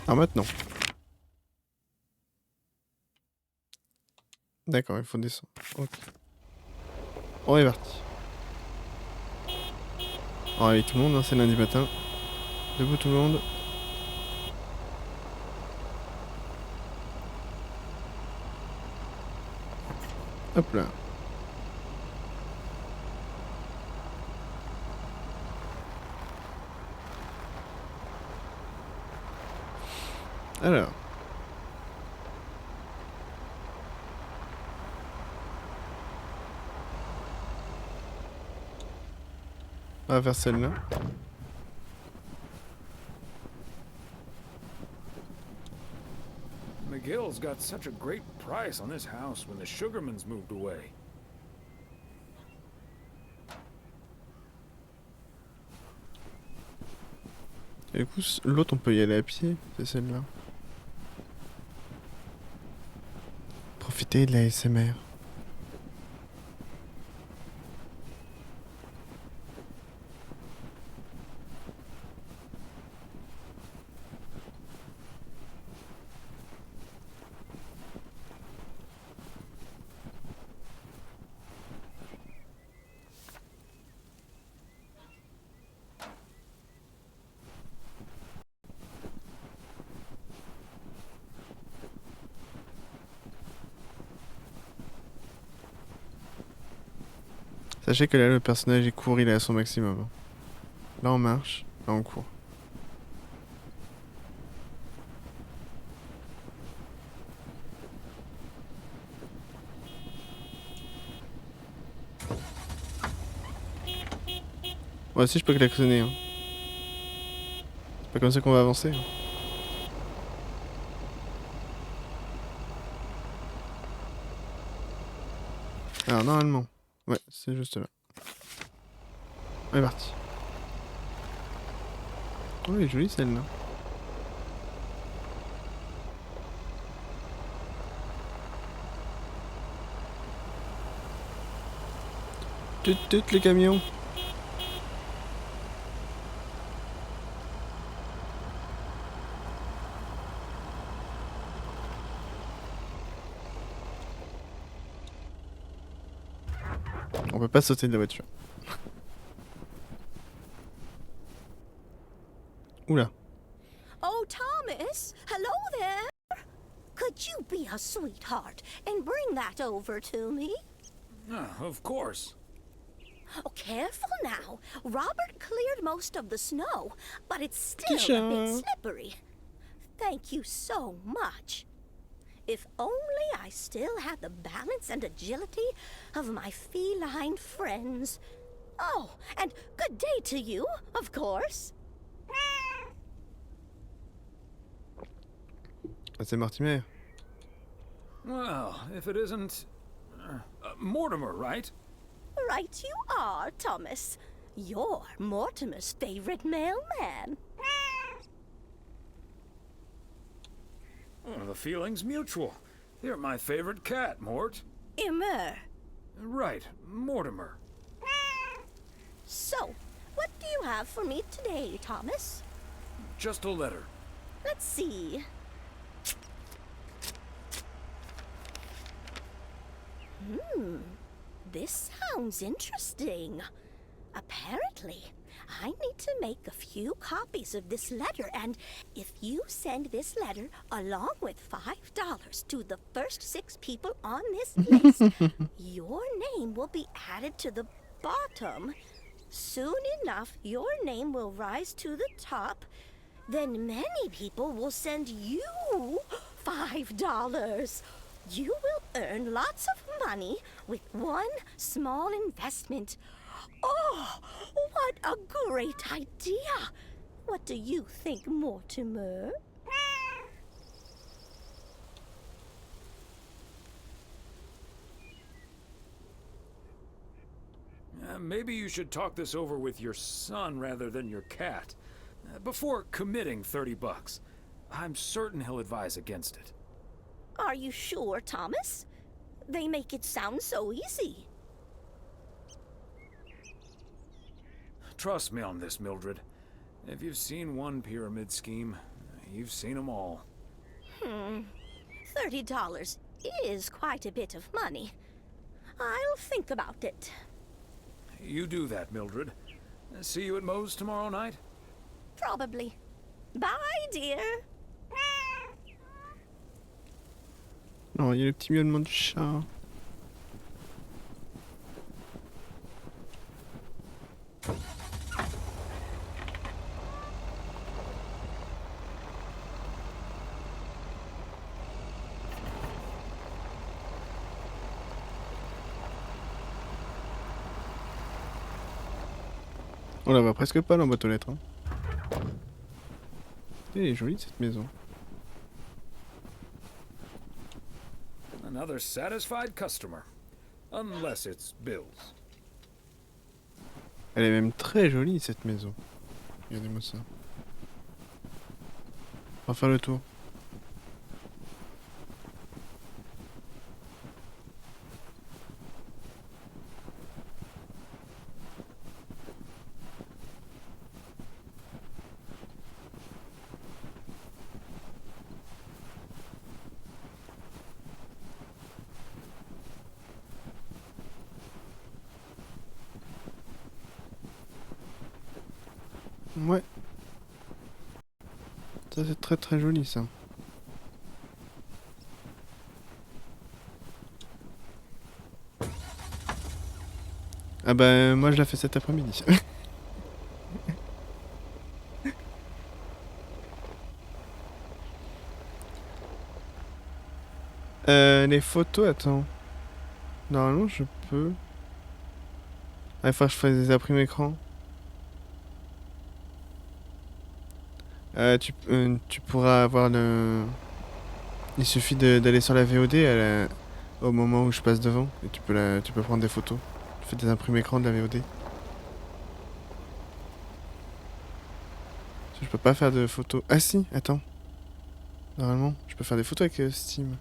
Ah, maintenant. D'accord, il faut descendre. Ok. On est parti. Oh, allez tout le monde, hein, c'est lundi matin. Debout tout le monde. Hop là. Alors. On va faire celle-là. McGill's got such a great price on this house when the Sugarmans moved away. Et du coup, l'autre on peut y aller à pied, c'est celle-là. Profitez de la ASMR. Sachez que là le personnage il court, il est à son maximum. Là on marche, là on court. Moi aussi je peux klaxonner. Hein. C'est pas comme ça qu'on va avancer. Hein. Alors normalement. Ouais, c'est juste là. On est parti. Oh, elle est jolie celle-là. Tut tut les camions. On peut pas sauter de la voiture. Oula. Oh, Thomas, hello there. Could you be a sweetheart and bring that over to me? Of course. Oh, careful now. Robert cleared most of the snow, but it's still a bit slippery. Thank you so much. If only I still had the balance and agility of my feline friends. Oh, and good day to you, of course. C'est Mortimer. Well, if it isn't... Mortimer, right? Right you are, Thomas. You're Mortimer's favorite mailman. Oh, the feeling's mutual. You're my favorite cat, Mort. Immer. Right, Mortimer. So, what do you have for me today, Thomas? Just a letter. Let's see. This sounds interesting. Apparently, I need to make a few copies of this letter, and if you send this letter along with $5 to the first 6 people on this list, your name will be added to the bottom. Soon enough, your name will rise to the top. Then many people will send you $5. You will earn lots of money with one small investment. Oh, what a great idea! What do you think, Mortimer? Maybe you should talk this over with your son rather than your cat. Before committing $30. I'm certain he'll advise against it. Are you sure, Thomas? They make it sound so easy. Trust me on this, Mildred. If you've seen one pyramid scheme, you've seen them all. $30 is quite a bit of money. I'll think about it. You do that, Mildred. See you at Moe's tomorrow night? Probably. Bye, dear. Non, il y a le petit miaulement du chat. On la voit presque pas dans la boîte aux lettres. Hein. Elle est jolie cette maison. Another satisfied customer. Unless it's Bill's. Elle est même très jolie cette maison. Regardez-moi ça. On va faire le tour. Ouais. Ça c'est très très joli ça. Ah bah moi je la fais cet après-midi. Les photos, attends. Normalement je peux... Ah, il faut que je fasse des imprimes écran. Tu pourras avoir le... Il suffit d'aller sur la VOD au moment où je passe devant et tu peux prendre des photos. Tu fais des imprimes écran de la VOD. Je peux pas faire de photos. Ah si, attends. Normalement, je peux faire des photos avec Steam.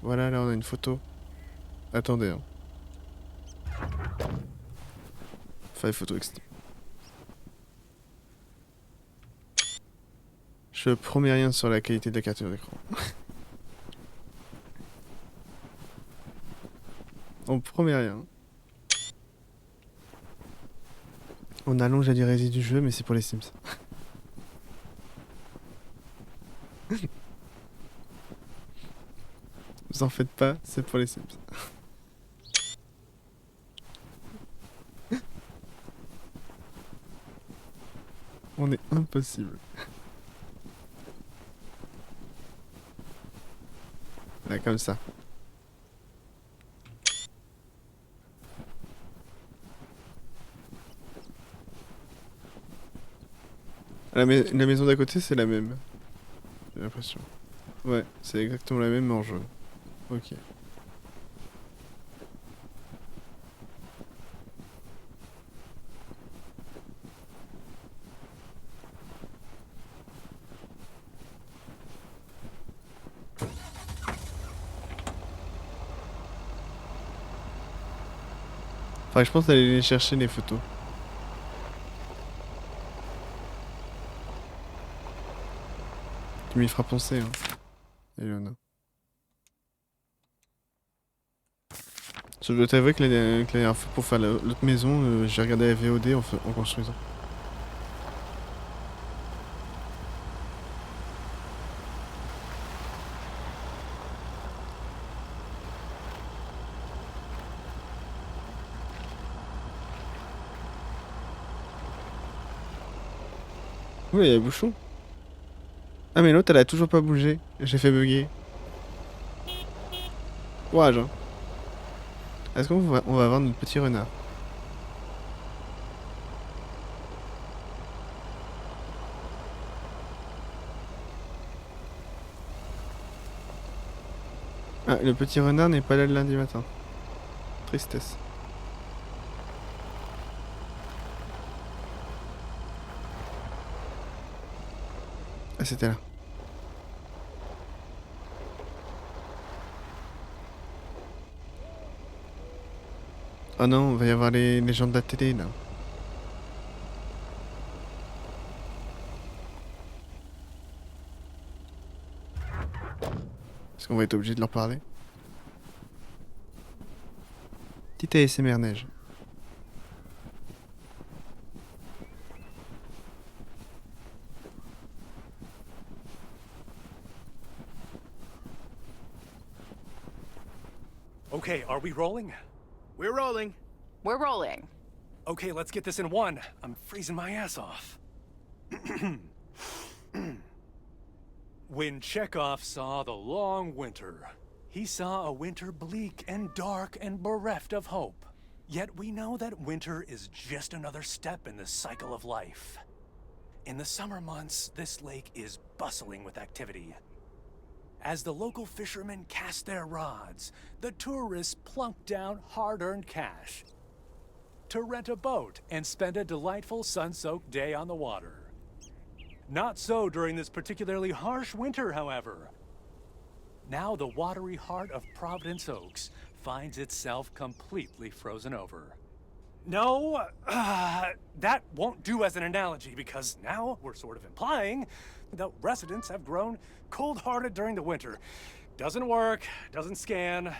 Voilà, là on a une photo. Attendez. Hein. Faire des photos avec Steam. Je promets rien sur la qualité de la capture d'écran. On promet rien. On allonge la durée du jeu, mais c'est pour les Sims. Vous en faites pas, c'est pour les Sims. On est impossible. Là, comme ça. La maison d'à côté, c'est la même. J'ai l'impression. Ouais, c'est exactement la même mais en jaune. Ok. Enfin, je pense d'aller les chercher les photos. Tu m'y feras penser, hein, Elona. Je dois t'avouer que la dernière fois pour faire l'autre maison, j'ai regardé la VOD en construisant. Oui, il y a bouchon. Ah mais l'autre elle a toujours pas bougé. J'ai fait bugger. Courage hein. Est-ce qu'on va avoir notre petit renard? Ah, le petit renard n'est pas là le lundi matin. Tristesse. Ah, c'était là. Oh non, il va y avoir les gens de la télé là. Est-ce qu'on va être obligé de leur parler? Petite ASMR neige. Okay, are we rolling? We're rolling. We're rolling. Okay, let's get this in one. I'm freezing my ass off. When Chekhov saw the long winter, he saw a winter bleak and dark and bereft of hope. Yet we know that winter is just another step in the cycle of life. In the summer months, this lake is bustling with activity. As the local fishermen cast their rods, the tourists plunk down hard-earned cash to rent a boat and spend a delightful sun-soaked day on the water. Not so during this particularly harsh winter, however. Now the watery heart of Providence Oaks finds itself completely frozen over. No, that won't do as an analogy because now we're sort of implying the residents have grown cold-hearted during the winter. Doesn't work, doesn't scan.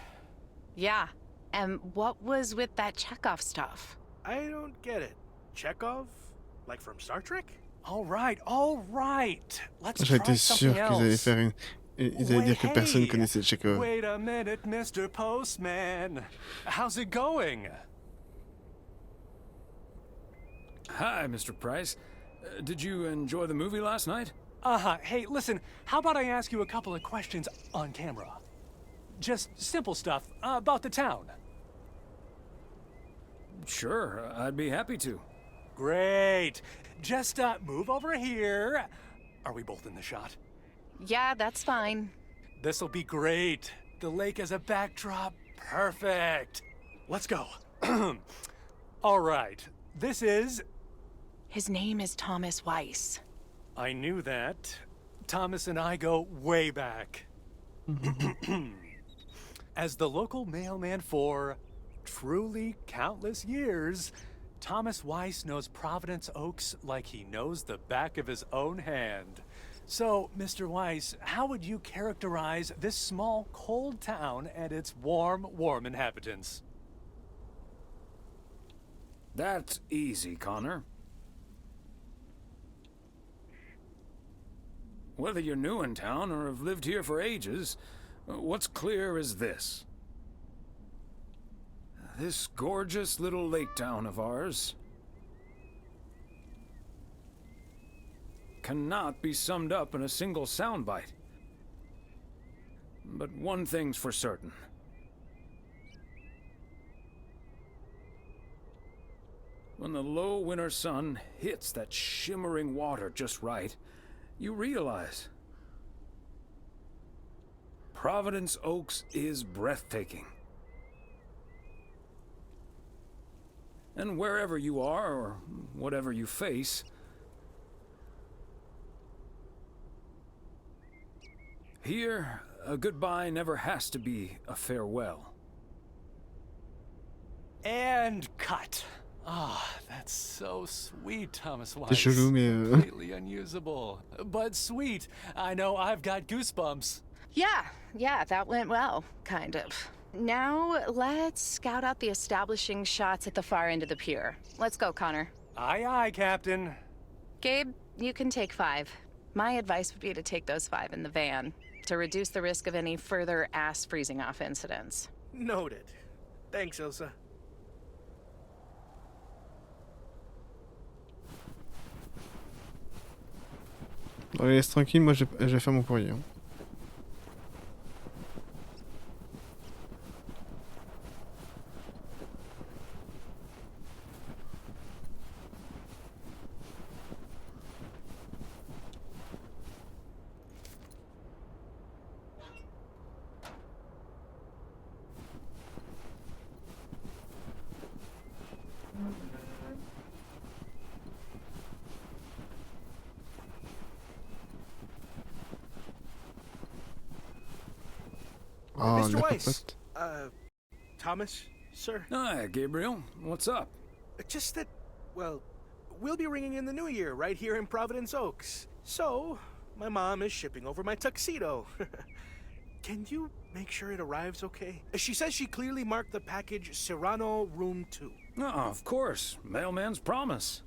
Yeah, and what was with that Chekhov stuff? I don't get it. Chekhov? Like from Star Trek? All right, all right. Let's J'étais try sûr something qu'ils allaient else. faire une... Ils allaient dire que personne Hey, connaissait Chekhov. Wait a minute, Mr. Postman. How's it going? Hi, Mr. Price. Did you enjoy the movie last night? Hey, listen, how about I ask you a couple of questions on camera? Just simple stuff about the town. Sure, I'd be happy to. Great. Just move over here. Are we both in the shot? Yeah, that's fine. This'll be great. The lake as a backdrop. Perfect. Let's go. All right. This is... His name is Thomas Weiss. I knew that. Thomas and I go way back. As the local mailman for truly countless years, Thomas Weiss knows Providence Oaks like he knows the back of his own hand. So, Mr. Weiss, how would you characterize this small, cold town and its warm, warm inhabitants? That's easy, Connor. Whether you're new in town or have lived here for ages, what's clear is this. This gorgeous little lake town of ours cannot be summed up in a single soundbite. But one thing's for certain. When the low winter sun hits that shimmering water just right, you realize Providence Oaks is breathtaking. And wherever you are, or whatever you face, here, a goodbye never has to be a farewell. And cut. Ah, that's so sweet, Thomas Weiss. C'est chelou, mais Completely unusable, but sweet. I know I've got goosebumps. Yeah, that went well, kind of. Now, let's scout out the establishing shots at the far end of the pier. Let's go, Connor. Aye, aye, Captain. Gabe, you can take 5. My advice would be to take those 5 in the van, to reduce the risk of any further ass freezing off incidents. Noted. Thanks, Ilsa. On les laisse tranquille, moi je vais faire mon courrier. Hein. Oh, Mr. Weiss, Thomas, sir. Hi, Gabriel. What's up? Just that, well, we'll be ringing in the new year right here in Providence Oaks. So, my mom is shipping over my tuxedo. Can you make sure it arrives okay? She says she clearly marked the package Serrano Room 2. Oh, of course. Mailman's promise.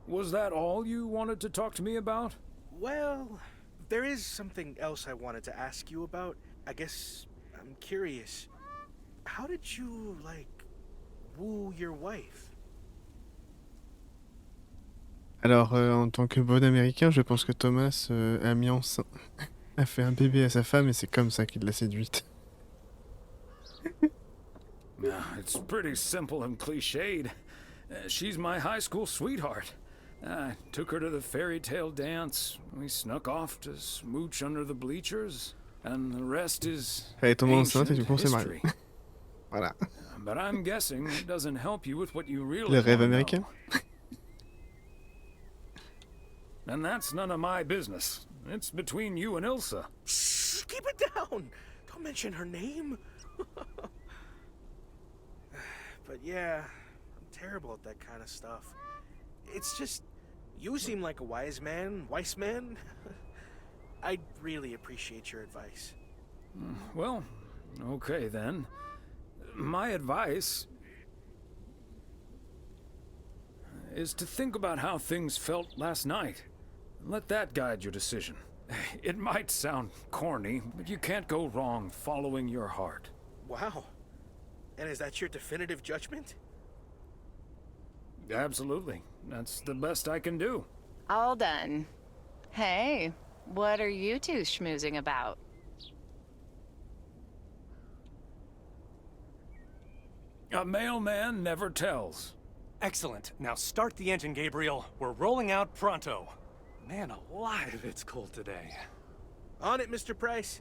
Was that all you wanted to talk to me about? Well, there is something else I wanted to ask you about. I guess I'm curious. How did you, like, woo your wife? Alors, en tant que bon américain, je pense que Thomas a mis enceinte, a fait un bébé à sa femme et c'est comme ça qu'il l'a séduite. It's pretty simple and cliched. She's my high school sweetheart. I took her to the fairy tale dance. We snuck off to smooch under the bleachers, and the rest is Elle est tombée enceinte et ancient du coup on s'est history. marié. Voilà. But I'm guessing it doesn't help you with what you really Le rêve wanna know. américain. And that's none of my business. It's between you and Ilsa. Shh, keep it down. Don't mention her name. But yeah, I'm terrible at that kind of stuff. It's just, you seem like a wise man. I'd really appreciate your advice. Well, okay then. My advice is to think about how things felt last night. Let that guide your decision. It might sound corny, but you can't go wrong following your heart. Wow. And is that your definitive judgment? Absolutely. That's the best I can do. All done. Hey, what are you two schmoozing about? A mailman never tells. Excellent. Now start the engine, Gabriel. We're rolling out pronto. Man alive, it's cold today. On it, Mr. Price.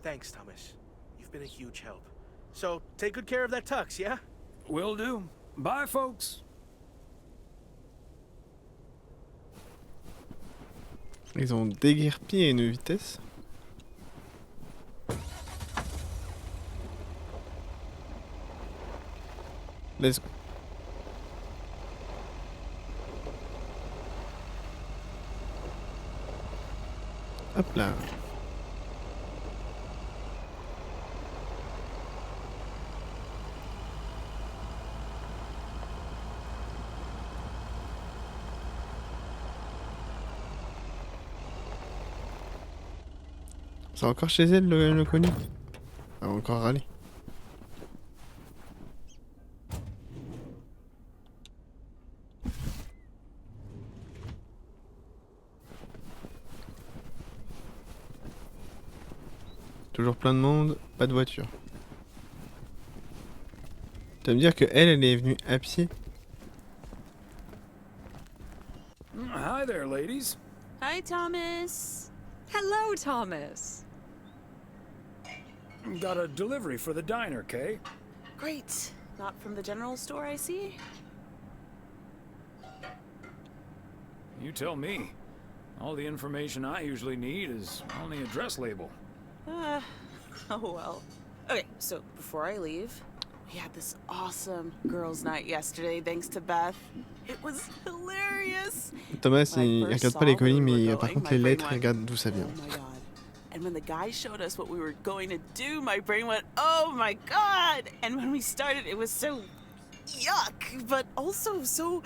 Thanks, Thomas. You've been a huge help. So, take good care of that tux, yeah? Will do. Bye, folks. Ils ont déguerpi à une vitesse. Let's go. Hop là. C'est encore chez elle le connu. Elle va encore râler. Toujours plein de monde, pas de voiture. Tu vas me dire que elle est venue à pied? Hi there, ladies. Hi, Thomas. Hello, Thomas. Got a delivery for the diner, Kay. Great. Not from the general store, I see? You tell me. All the information I usually need is on the address label. Oh well. Okay, so before I leave, we had this awesome girls' night yesterday thanks to Beth. It was hilarious. Thomas, il regarde pas les colis, mais par contre les lettres, il regarde d'où ça vient. Oh my god. And when the guy showed us what we were going to do, my brain went, oh my god! And when we started, it was so yuck, but also so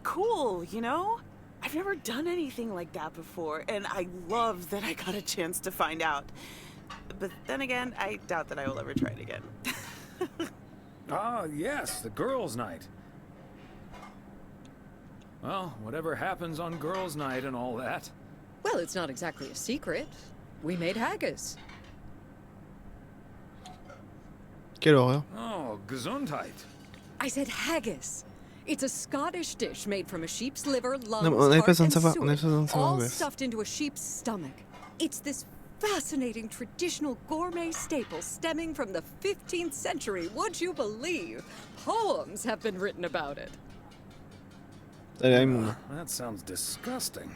cool, you know? I've never done anything like that before, and I love that I got a chance to find out. But then again, I doubt that I will ever try it again. Ah, yes, the girls' night. Well, whatever happens on girls' night and all that. Well, it's not exactly a secret. We made haggis. Quelle horreur. Oh, Gesundheit. I said haggis. It's a Scottish dish made from a sheep's liver, lungs, Non, on n'avait pas heart, besoin and de savoir, on avait suet, pas besoin de savoir, all Beth. stuffed into a sheep's stomach. It's this fascinating traditional gourmet staple stemming from the 15th century. Would you believe? Poems have been written about it. Allez, Raymond. That sounds disgusting.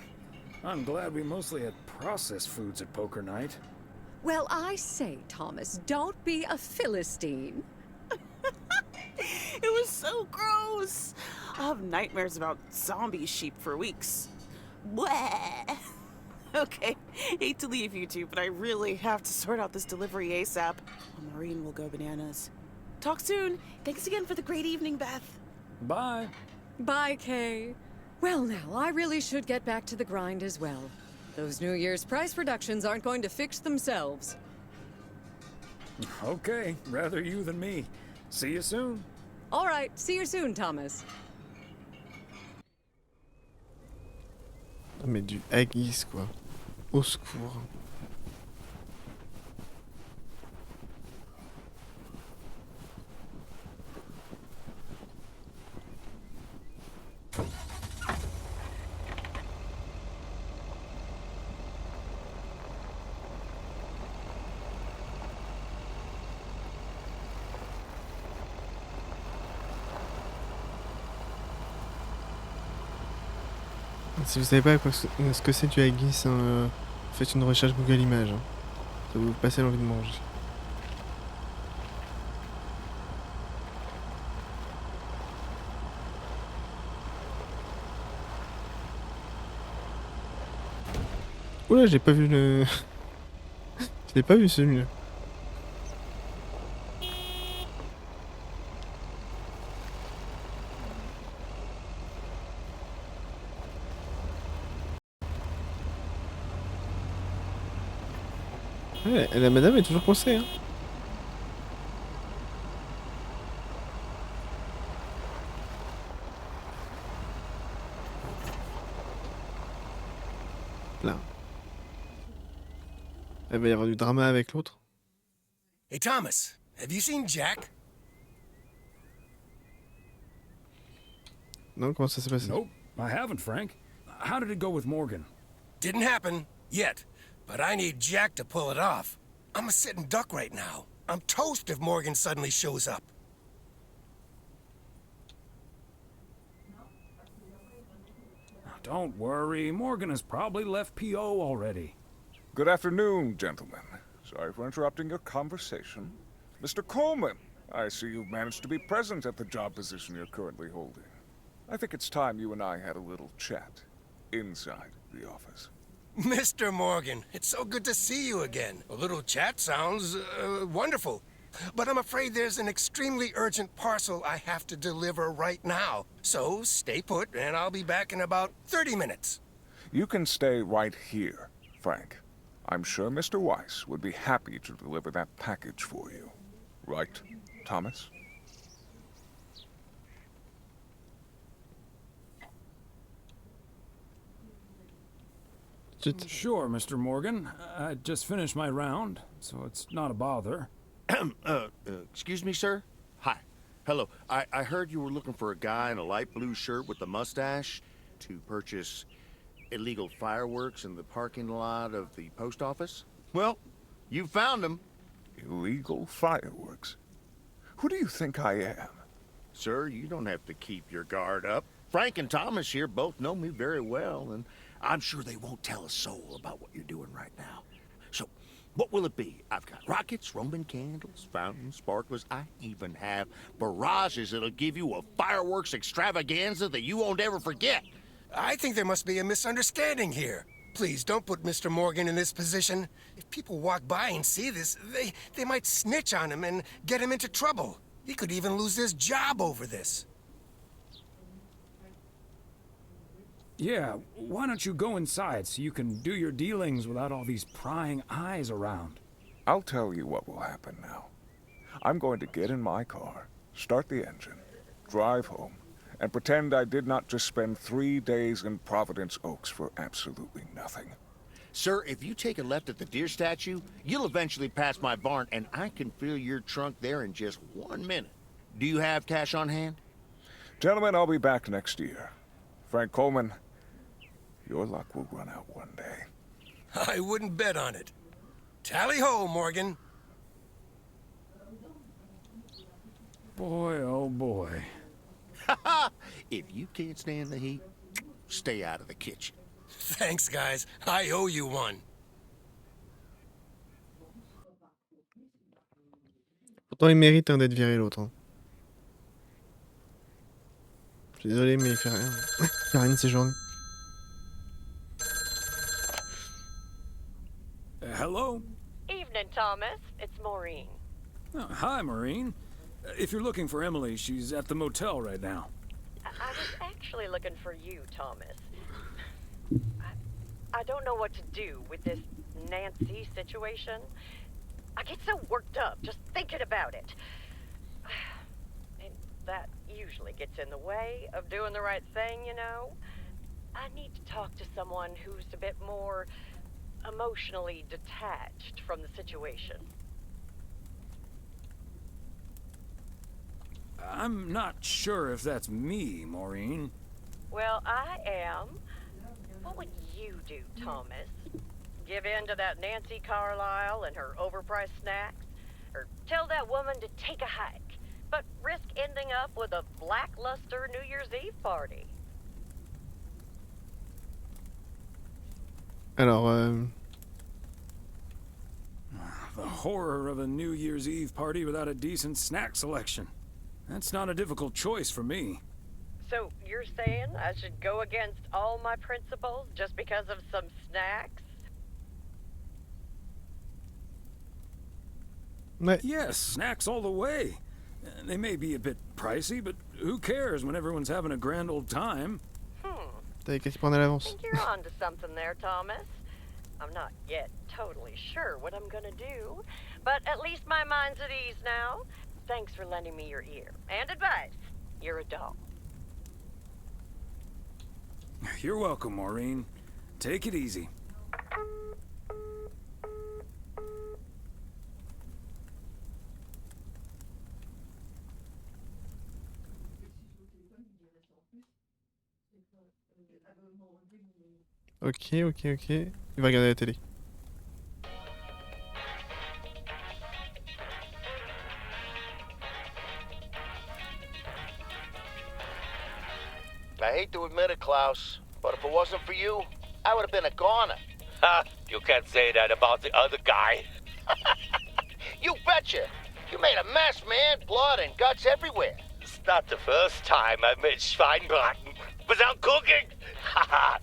I'm glad we mostly had processed foods at poker night. Well, I say, Thomas, don't be a Philistine. It was so gross. I'll have nightmares about zombie sheep for weeks. Bleh. Okay, hate to leave you two, but I really have to sort out this delivery ASAP. Or Maureen will go bananas. Talk soon. Thanks again for the great evening, Beth. Bye. Bye, Kay. Well, now, I really should get back to the grind as well. Those New Year's prize reductions aren't going to fix themselves. Okay, rather you than me. See you soon. All right, see you soon, Thomas. Ah, mais du haggis, quoi. Au secours. Si vous savez pas ce que c'est du haggis, hein, faites une recherche Google Images. Hein. Ça va vous passer l'envie de manger. Oula, j'ai pas vu le... Je l'ai pas vu celui-là. Ouais, la madame est toujours coincée, hein. Là. Elle va y avoir du drama avec l'autre. Hey, Thomas, have you seen Jack? Non, comment ça s'est passé? Nope, I haven't, Frank. How did it go with Morgan? Didn't happen yet, but I need Jack to pull it off. I'm a sitting duck right now. I'm toast if Morgan suddenly shows up. Don't worry, Morgan has probably left PO already. Good afternoon, gentlemen. Sorry for interrupting your conversation. Mr. Coleman, I see you've managed to be present at the job position you're currently holding. I think it's time you and I had a little chat inside the office. Mr. Morgan, it's so good to see you again. A little chat sounds wonderful. But I'm afraid there's an extremely urgent parcel I have to deliver right now. So stay put, and I'll be back in about 30 minutes. You can stay right here, Frank. I'm sure Mr. Weiss would be happy to deliver that package for you. Right, Thomas? Sure, Mr. Morgan. I just finished my round, so it's not a bother. Excuse me, sir? Hi. Hello. I heard you were looking for a guy in a light blue shirt with a mustache to purchase illegal fireworks in the parking lot of the post office? Well, you found him. Illegal fireworks? Who do you think I am? Sir, you don't have to keep your guard up. Frank and Thomas here both know me very well, and I'm sure they won't tell a soul about what you're doing right now. So, what will it be? I've got rockets, Roman candles, fountains, sparklers. I even have barrages that'll give you a fireworks extravaganza that you won't ever forget. I think there must be a misunderstanding here. Please, don't put Mr. Morgan in this position. If people walk by and see this, they might snitch on him and get him into trouble. He could even lose his job over this. Yeah, why don't you go inside so you can do your dealings without all these prying eyes around? I'll tell you what will happen now. I'm going to get in my car, start the engine, drive home, and pretend I did not just spend 3 days in Providence Oaks for absolutely nothing. Sir, if you take a left at the deer statue, you'll eventually pass my barn, and I can fill your trunk there in just 1 minute. Do you have cash on hand? Gentlemen, I'll be back next year. Frank Coleman, your luck will run out one day. I wouldn't bet on it. Tally-ho, Morgan. Boy, oh boy. If you can't stand the heat, stay out of the kitchen. Thanks, guys. I owe you one. Pourtant, il mérite hein, d'être viré l'autre. Hein. Je suis désolé, mais il fait rien. Il fait rien de ces journées. Hello? Evening, Thomas. It's Maureen. Oh, hi, Maureen. If you're looking for Emily, she's at the motel right now. I was actually looking for you, Thomas. I don't know what to do with this Nancy situation. I get so worked up just thinking about it. And that usually gets in the way of doing the right thing, you know? I need to talk to someone who's a bit more emotionally detached from the situation. I'm not sure if that's me, Maureen. Well, I am. What would you do, Thomas? Give in to that Nancy Carlisle and her overpriced snacks? Or tell that woman to take a hike, but risk ending up with a lackluster New Year's Eve party? Alors, The horror of a New Year's Eve party without a decent snack selection. That's not a difficult choice for me. So you're saying I should go against all my principles just because of some snacks? Yes, snacks all the way. They may be a bit pricey, but who cares when everyone's having a grand old time? t'avais qu'à s'y prendre à l'avance. Think you're onto something there, Thomas. I'm not yet totally sure what I'm gonna do, but at least my mind's at ease now. Thanks for lending me your ear and advice. You're a doll. You're welcome, Maureen. Take it easy. Ok. Il va regarder la télé. I hate to admit it, Klaus, but if it wasn't for you, I would have been a goner. Ha! You can't say that about the other guy. You betcha! You made a mess, man. Blood and guts everywhere. It's not the first time I made Schweinbraten without cooking. Haha!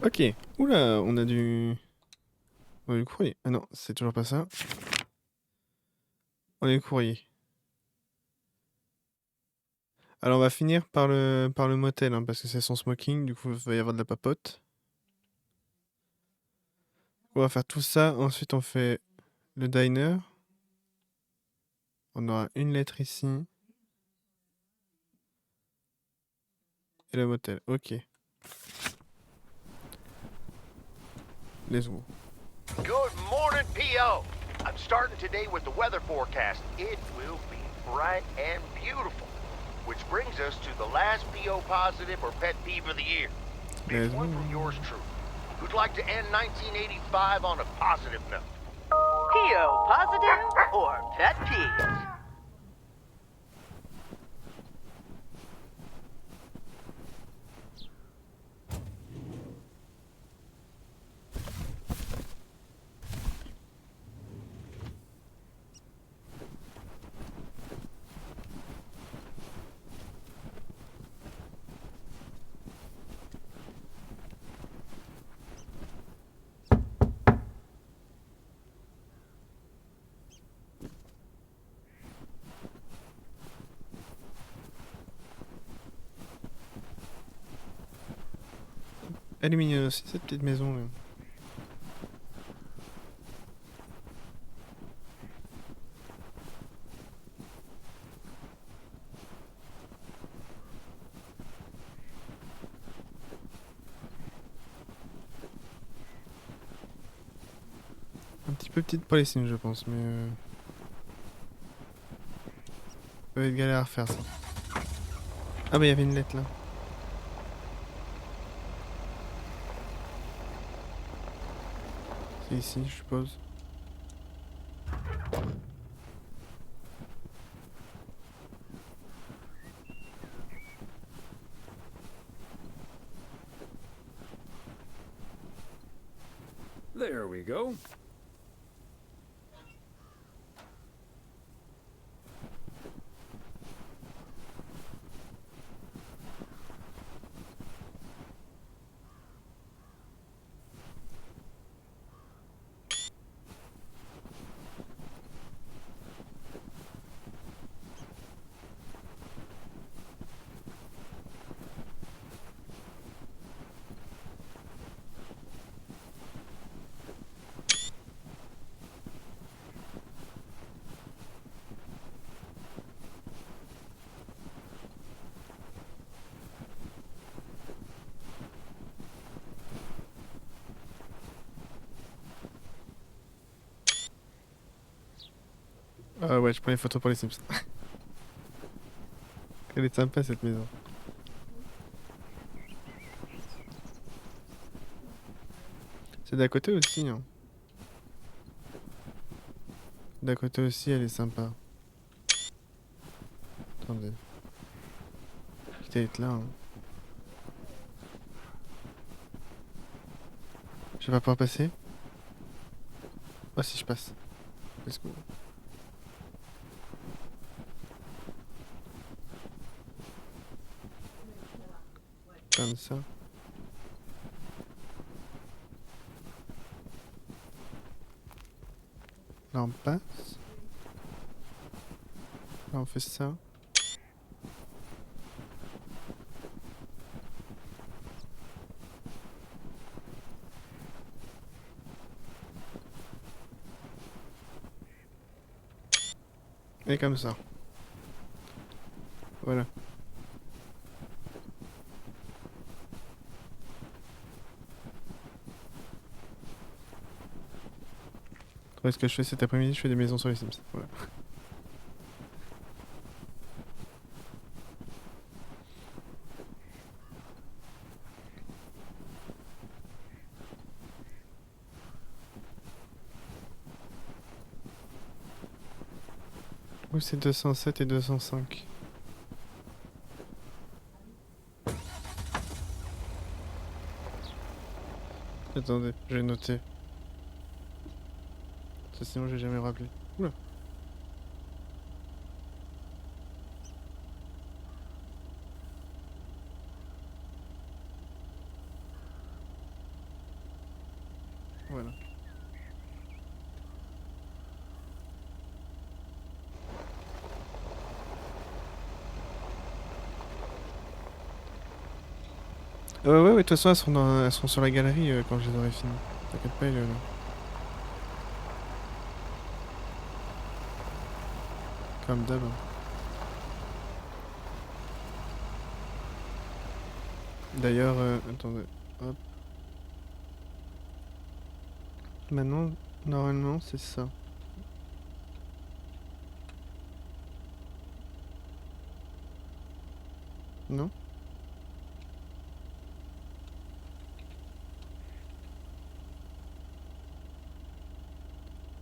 Ok. Oula, on a du... On a du courrier. Ah non, c'est toujours pas ça. On est courrier. Alors on va finir par le motel, hein, parce que c'est son smoking, du coup il va y avoir de la papote. On va faire tout ça, ensuite on fait le diner. On aura une lettre ici. Et le motel, ok. Let's go. Good morning, P.O. I'm starting today with the weather forecast. It will be bright and beautiful. Which brings us to the last P.O. positive or pet peeve of the year. It's one from yours truly. Who'd like to end 1985 on a positive note? P.O. positive or pet peeves? Elle est mignonne aussi cette petite maison là. Un petit peu petite pour les signes je pense, mais ça va être galère à refaire ça. Ah bah il y avait une lettre là. C'est ici je suppose. There we go. Ah ouais, je prends les photos pour les Sims. Elle est sympa cette maison. C'est d'à côté aussi. Hein. D'à côté aussi, elle est sympa. Attendez. Quitte à être là. Hein. Je vais pas pouvoir passer. Oh si je passe. Let's go. Comme ça. Là on passe. Là on fait ça. Et comme ça. Voilà. Ce que je fais cet après-midi, je fais des maisons sur les Sims. Voilà. Où c'est 207 et 205? Attendez, je vais noter. Sinon j'ai jamais rappelé. Oula. Voilà. Ouais, ouais, de toute façon, elles seront sur la galerie quand je les aurai finies. T'inquiète pas, là. Comme d'hab. D'ailleurs, attendez. Hop. Maintenant, normalement, c'est ça. Non?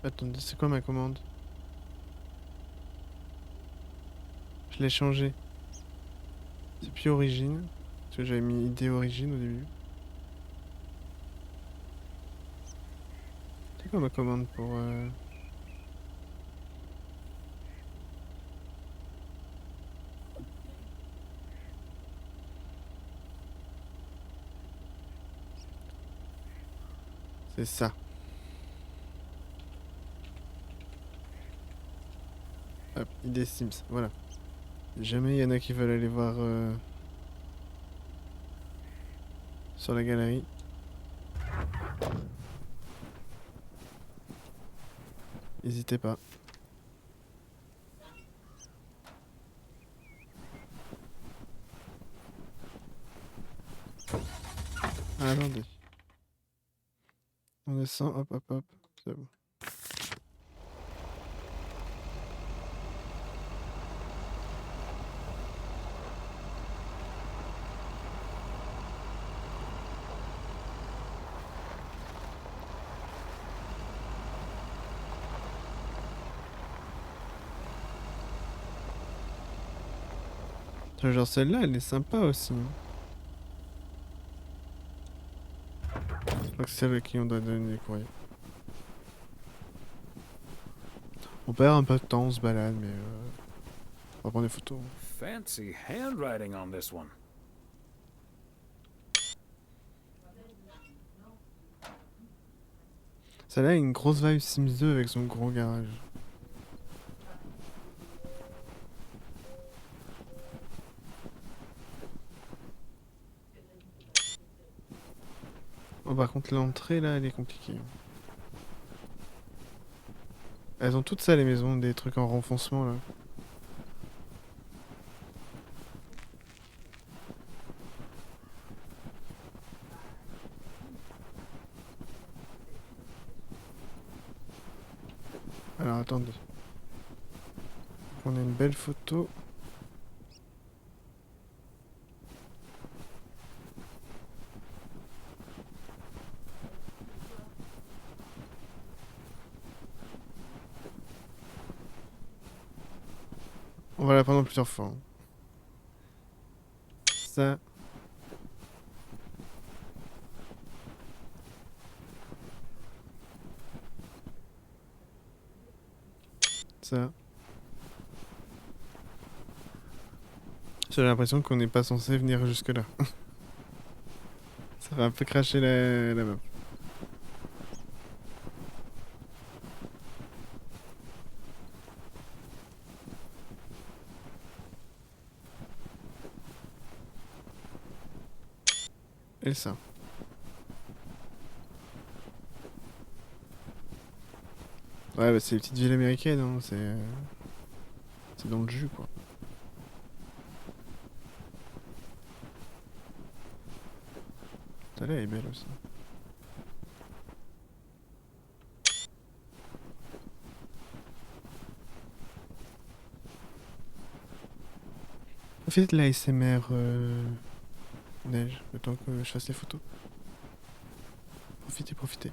Attendez, c'est quoi ma commande? Je l'ai changé. C'est plus origine. Parce que j'avais mis idée origine au début. C'est quoi ma commande pour... C'est ça. Hop, idée Sims, voilà. Si jamais il y en a qui veulent aller voir sur la galerie. N'hésitez pas. Ah, attendez. On descend, hop, hop, hop. C'est bon. Genre celle-là, elle est sympa aussi. Je crois que c'est celle à qui on doit donner des courriers. On perd un peu de temps, on se balade, mais on va prendre des photos. Fancy handwriting on this one. Celle-là a une grosse vibe Sims 2 avec son gros garage. Oh, par contre, l'entrée là, elle est compliquée. Elles ont toutes ça, les maisons, des trucs en renfoncement là. Alors attendez. On a une belle photo. On va la prendre plusieurs fois. Ça. Ça. J'ai l'impression qu'on n'est pas censé venir jusque là. Ça va un peu cracher la map. Et ça. Ouais, bah c'est les petites villes américaines, hein. C'est dans le jus, quoi. Celle-là, elle est belle aussi. Faites de la l'ASMR neige, le temps que je fasse les photos. Profitez, profitez.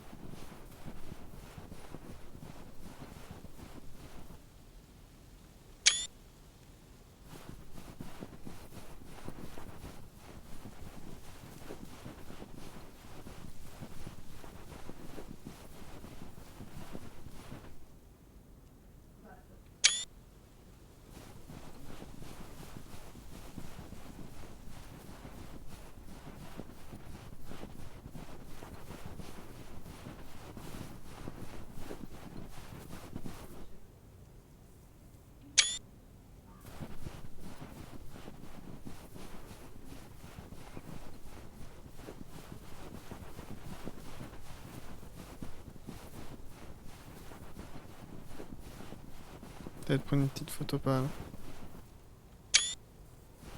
Peut-être prendre une petite photo par là.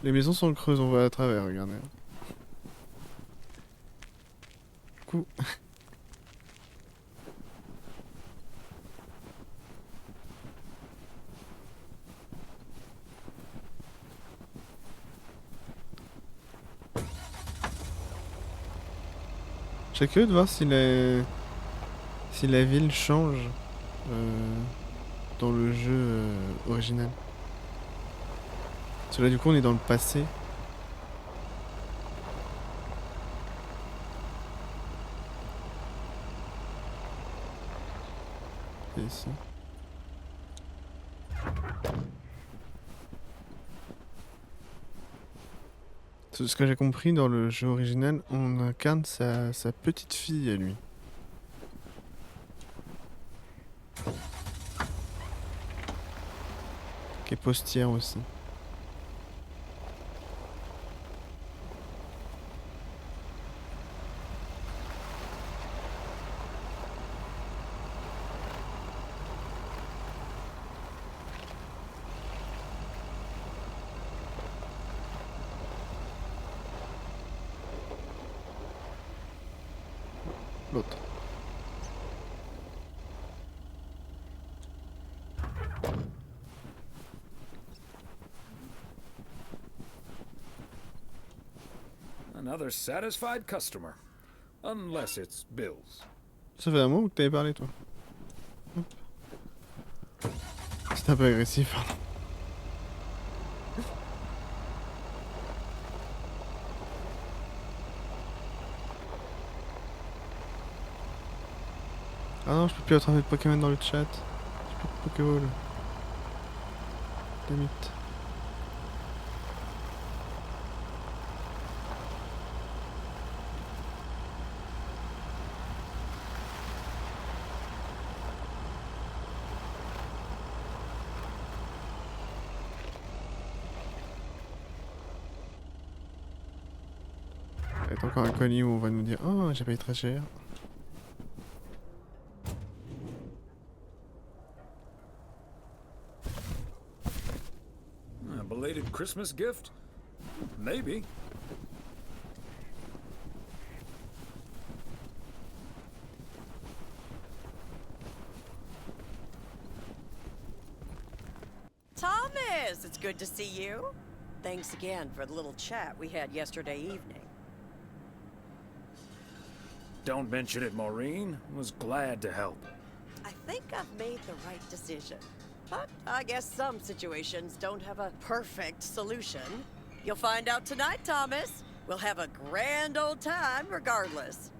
Les maisons sont creuses, on voit à travers, regardez. Coucou. Je serais curieux de voir si la ville change dans le jeu original. Parce que là du coup on est dans le passé. Et ici. Ce que j'ai compris dans le jeu original, on incarne sa petite fille à lui. Qui est postière aussi. L'autre. Another satisfied customer. Unless it's Bill's. Ça fait un moment que t'avais parlé toi. Hop. C'est un peu agressif. Ah non, je peux plus attraper de Pokémon dans le chat. J'ai plus de Pokéball. Limite. Il y a encore un colis où on va nous dire oh, j'ai payé très cher. A belated Christmas gift? Maybe. Thomas, it's good to see you. Thanks again for the little chat we had yesterday evening. Don't mention it, Maureen. Was glad to help. I think I've made the right decision. But I guess some situations don't have a perfect solution. You'll find out tonight, Thomas. We'll have a grand old time regardless.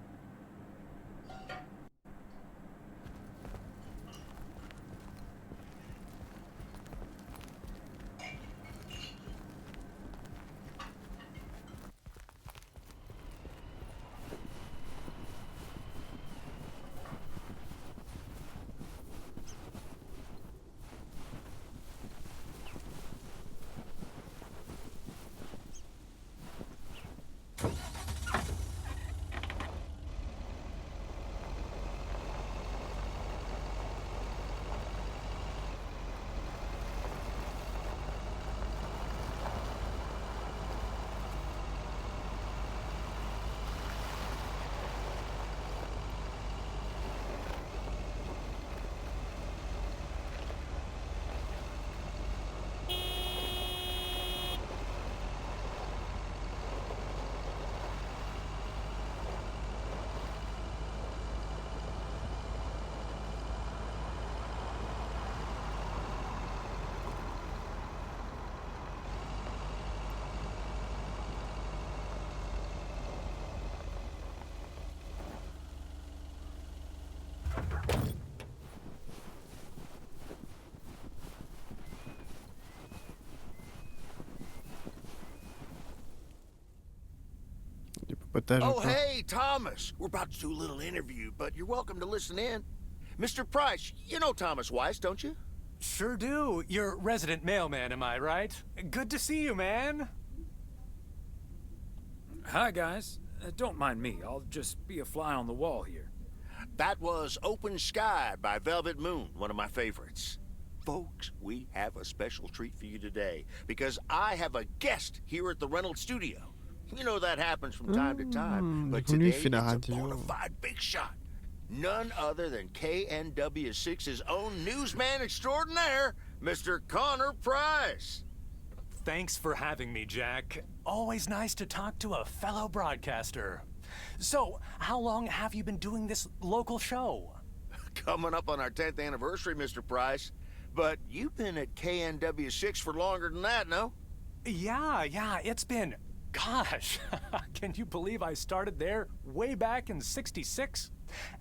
Oh, hey, Thomas. We're about to do a little interview, but you're welcome to listen in. Mr. Price, you know Thomas Weiss, don't you? Sure do. You're resident mailman, am I right? Good to see you, man. Hi, guys. Don't mind me. I'll just be a fly on the wall here. That was Open Sky by Velvet Moon, one of my favorites. Folks, we have a special treat for you today because I have a guest here at the Reynolds studio. You know that happens from time to time, but Du coup, lui, il today fait la it's a radio. bona fide big shot. None other than KNW6's own newsman extraordinaire, Mr. Connor Price. Thanks for having me, Jack. Always nice to talk to a fellow broadcaster. So, how long have you been doing this local show? Coming up on our 10th anniversary, Mr. Price. But you've been at KNW6 for longer than that, no? Yeah, it's been... Gosh, can you believe I started there way back in '66?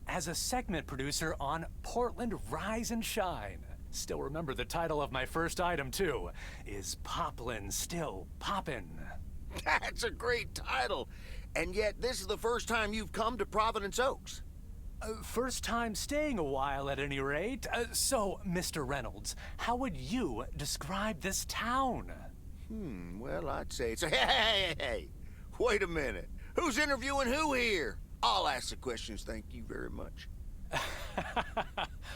As a segment producer on Portland Rise and Shine. Still remember the title of my first item, too. Is Poplin Still Poppin'? That's a great title. And yet, this is the first time you've come to Providence Oaks. First time staying a while, at any rate. So, Mr. Reynolds, how would you describe this town? Well, I'd say it's... Hey! Wait a minute. Who's interviewing who here? I'll ask the questions, thank you very much.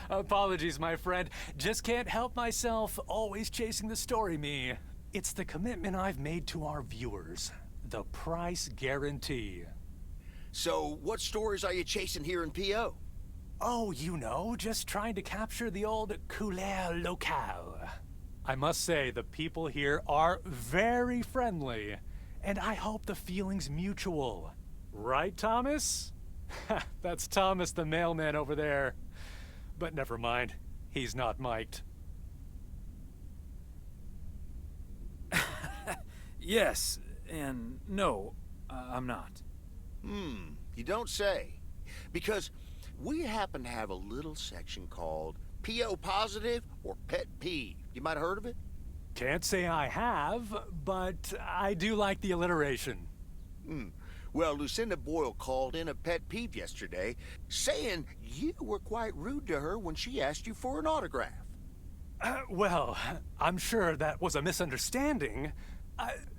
Apologies, my friend. Just can't help myself. Always chasing the story, me. It's the commitment I've made to our viewers. The price guarantee. So, what stories are you chasing here in P.O.? Oh, you know, just trying to capture the old couleur locale. I must say, the people here are very friendly, and I hope the feeling's mutual. Right, Thomas? That's Thomas the mailman over there. But never mind, he's not mic'd. Yes, and no, I'm not. You don't say. Because we happen to have a little section called P.O. Positive or Pet Peeve. You might have heard of it? Can't say I have, but I do like the alliteration. Well, Lucinda Boyle called in a pet peeve yesterday, saying you were quite rude to her when she asked you for an autograph. Well, I'm sure that was a misunderstanding.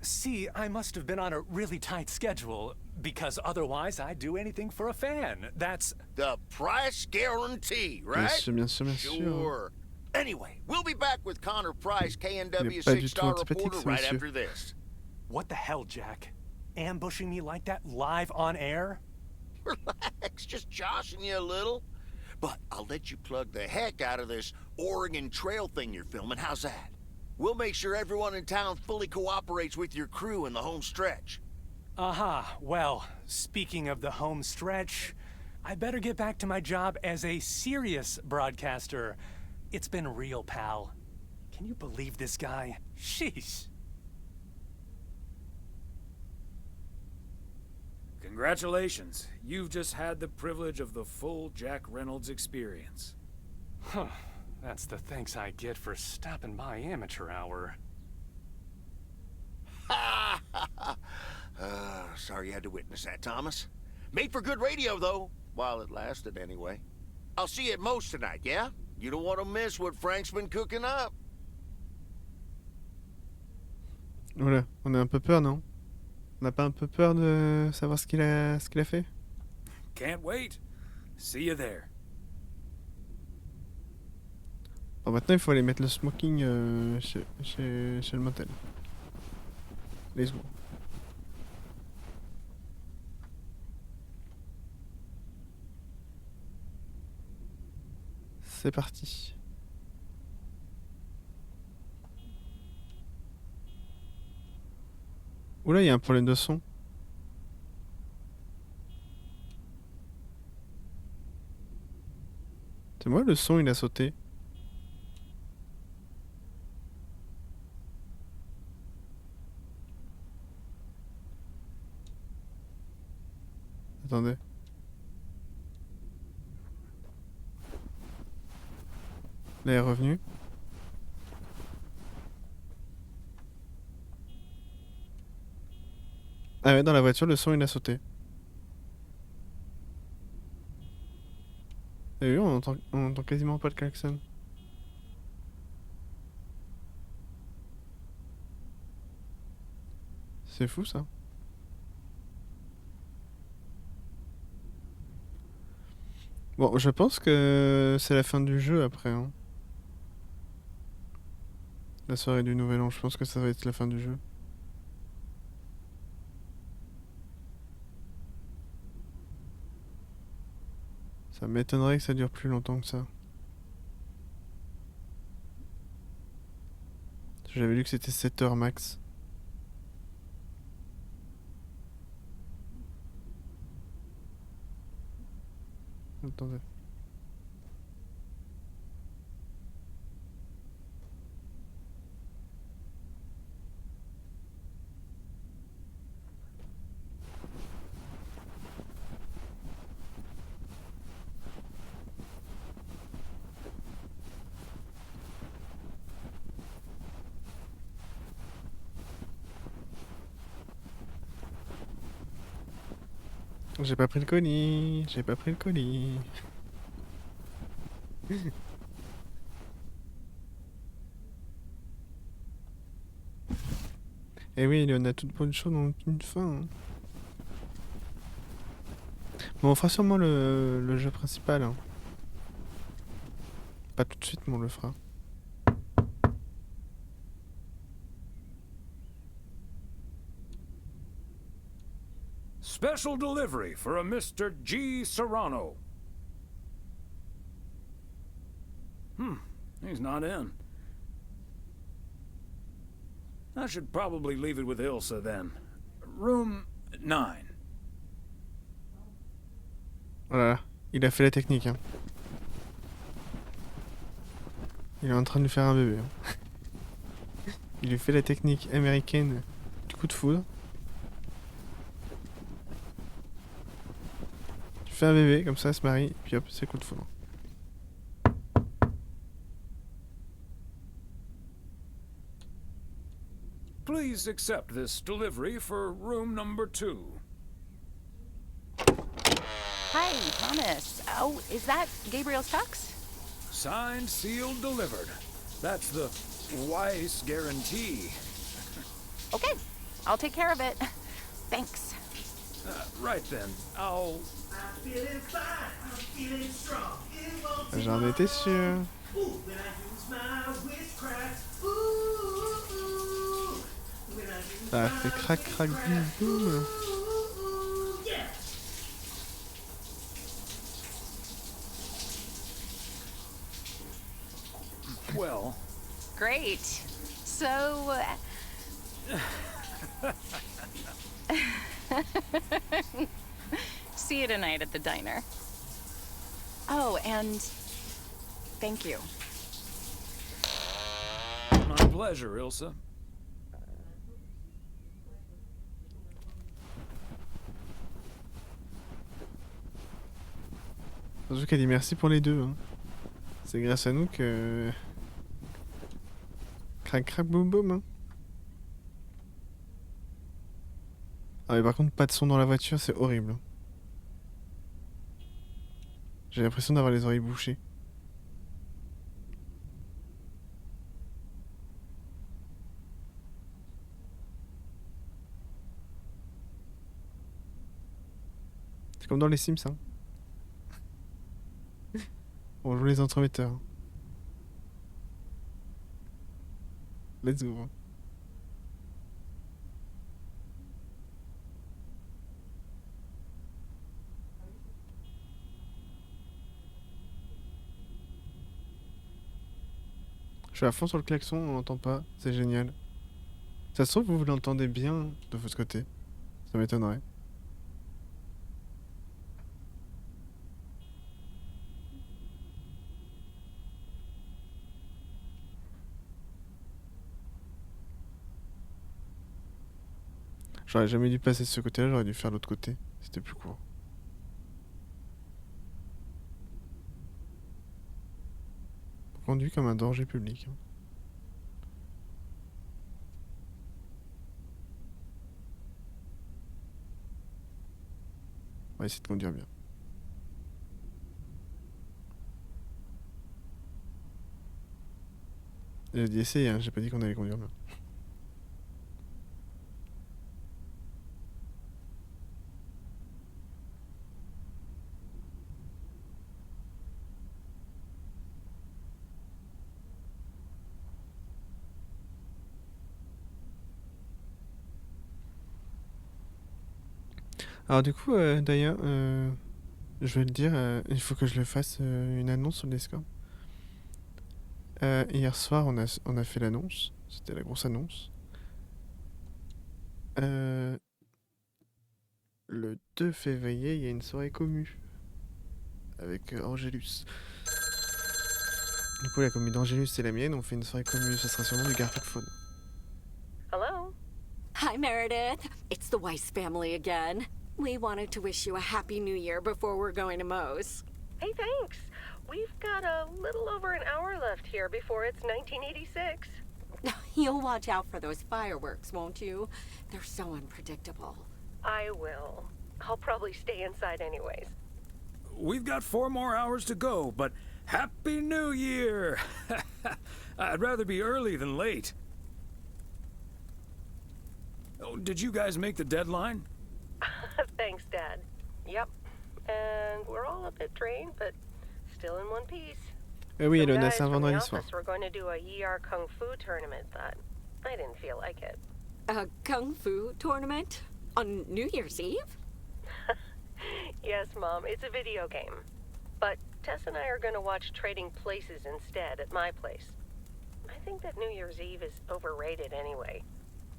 See, I must have been on a really tight schedule, because otherwise I'd do anything for a fan. That's... the price guarantee, right? Bien sûr. Sure. Anyway, we'll be back with Connor Price, KNW6 star reporter, right after this. What the hell, Jack? Ambushing me like that live on air? Relax, just joshing you a little. But I'll let you plug the heck out of this Oregon Trail thing you're filming. How's that? We'll make sure everyone in town fully cooperates with your crew in the home stretch. Well, speaking of the home stretch, I better get back to my job as a serious broadcaster. It's been real, pal. Can you believe this guy? Sheesh. Congratulations. You've just had the privilege of the full Jack Reynolds experience. Huh. That's the thanks I get for stopping by amateur hour. Sorry you had to witness that, Thomas. Made for good radio, though. While it lasted, anyway. I'll see you at Moe's tonight, yeah? You don't want to miss what Frank's been cooking up. Voilà, on a un peu peur, non? On n'a pas un peu peur de savoir ce qu'il a fait? Can't wait. See you there. Bon, maintenant il faut aller mettre le smoking chez le motel. Let's go. C'est parti. Oula, il y a un problème de son. C'est moi, le son il a sauté. Attendez. Là, il est revenu. Ah ouais, dans la voiture, le son il a sauté. T'as vu, on entend quasiment pas le klaxon. C'est fou ça. Bon, je pense que c'est la fin du jeu après. Hein. La soirée du Nouvel An, je pense que ça va être la fin du jeu. Ça m'étonnerait que ça dure plus longtemps que ça. J'avais lu que c'était 7 heures max. Attendez. J'ai pas pris le colis, j'ai pas pris le colis. Eh oui, il y en a toute bonne chose dans une fin. Hein. Bon, on fera sûrement le jeu principal. Hein. Pas tout de suite, mais on le fera. Special delivery for a Mr. G. Serrano. He's not in. I should probably leave it with Ilsa then. Room 9. Voilà, il a fait la technique. Hein. Il est en train de lui faire un bébé. Hein. Il lui fait la technique américaine du coup de foudre. Tu fais un bébé, comme ça, elle se marie, puis hop, c'est coup de foudre. Please accept this delivery for room number 2. Hi, Thomas. Oh, is that Gabriel's tux? Signed, sealed, delivered. That's the Weiss guarantee. Okay, I'll take care of it. Thanks. Right then, I'll... J'en étais sûr. Ça a fait crac crac boum boum. Well... Great. So... See you tonight at the diner. Oh, and... Thank you. My pleasure, Ilsa. Surtout qu'elle dit merci pour les deux. Hein. C'est grâce à nous que... Crac crac boum boum. Hein. Ah mais par contre pas de son dans la voiture, c'est horrible. J'ai l'impression d'avoir les oreilles bouchées. C'est comme dans les Sims, hein. On joue les entremetteurs. Let's go. Je suis à fond sur le klaxon, on l'entend pas, c'est génial. Ça se trouve, vous l'entendez bien de votre côté. Ça m'étonnerait. J'aurais jamais dû passer de ce côté-là, j'aurais dû faire l'autre côté. C'était plus court. Conduit comme un danger public. On va essayer de conduire bien. J'ai dit essayer, hein, j'ai pas dit qu'on allait conduire bien. Alors du coup, d'ailleurs, je vais le dire, il faut que je le fasse une annonce sur le Discord. Hier soir, on a fait l'annonce. C'était la grosse annonce. Le 2 février, il y a une soirée commu avec Angélus. Du coup, la commune d'Angélus, c'est la mienne. On fait une soirée commu. Ça sera sûrement du Gartic Phone. Hello? Hi, Meredith. It's the Weiss family again. We wanted to wish you a happy new year before we're going to Moe's. Hey, thanks. We've got a little over an hour left here before it's 1986. You'll watch out for those fireworks, won't you? They're so unpredictable. I will. I'll probably stay inside anyways. We've got 4 more hours to go, but Happy New Year! I'd rather be early than late. Oh, did you guys make the deadline? Thanks, Dad. Yep. And we're all a bit drained, but still in one piece. Oui, Some Elona, guys c'est un from the vendredi soir. office were going to do a ER Kung Fu tournament, but I didn't feel like it. A Kung Fu tournament? On New Year's Eve? Yes, Mom, it's a video game. But Tess and I are going to watch Trading Places instead at my place. I think that New Year's Eve is overrated anyway.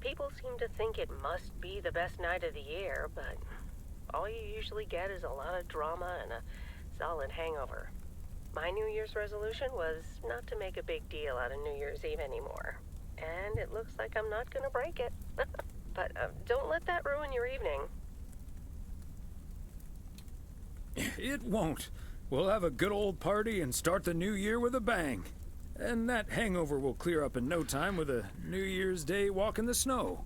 People seem to think it must be the best night of the year, but all you usually get is a lot of drama and a solid hangover. My New Year's resolution was not to make a big deal out of New Year's Eve anymore. And it looks like I'm not going to break it. But don't let that ruin your evening. It won't. We'll have a good old party and start the new year with a bang. And that hangover will clear up in no time with a New Year's Day walk in the snow.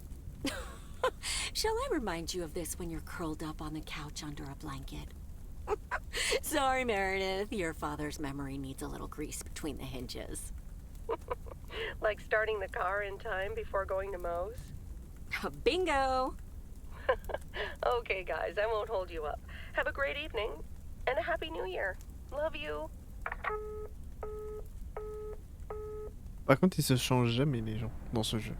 Shall I remind you of this when you're curled up on the couch under a blanket? Sorry, Meredith. Your father's memory needs a little grease between the hinges. Like starting the car in time before going to Moe's? Bingo! Okay, guys, I won't hold you up. Have a great evening, and a Happy New Year. Love you. Par contre, ils se changent jamais, les gens, dans ce jeu.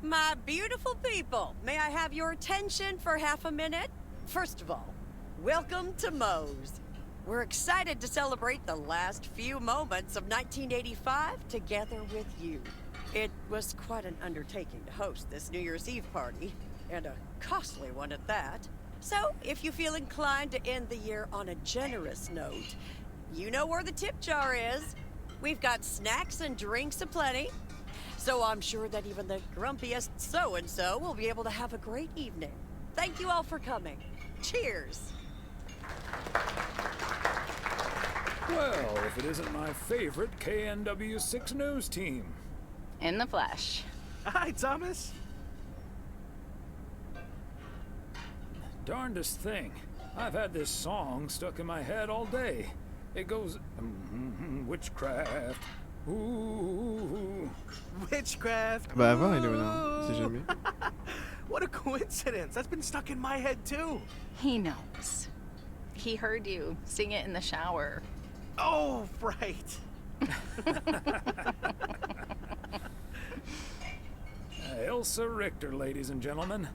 My beautiful people, may I have your attention for half a minute? First of all, welcome to Moe's. We're excited to celebrate the last few moments of 1985 together with you. It was quite an undertaking to host this New Year's Eve party, and a costly one at that. So, if you feel inclined to end the year on a generous note, you know where the tip jar is. We've got snacks and drinks aplenty. So I'm sure that even the grumpiest so-and-so will be able to have a great evening. Thank you all for coming. Cheers! Well, if it isn't my favorite KNW6 news team. In the flesh. Hi, Thomas. Darndest thing. I've had this song stuck in my head all day. It goes, witchcraft. Ooh. Witchcraft. Bah avant, Elona, si jamais. What a coincidence. That's been stuck in my head, too. He knows. He heard you sing it in the shower. Oh, right. Elsa Richter, ladies and gentlemen.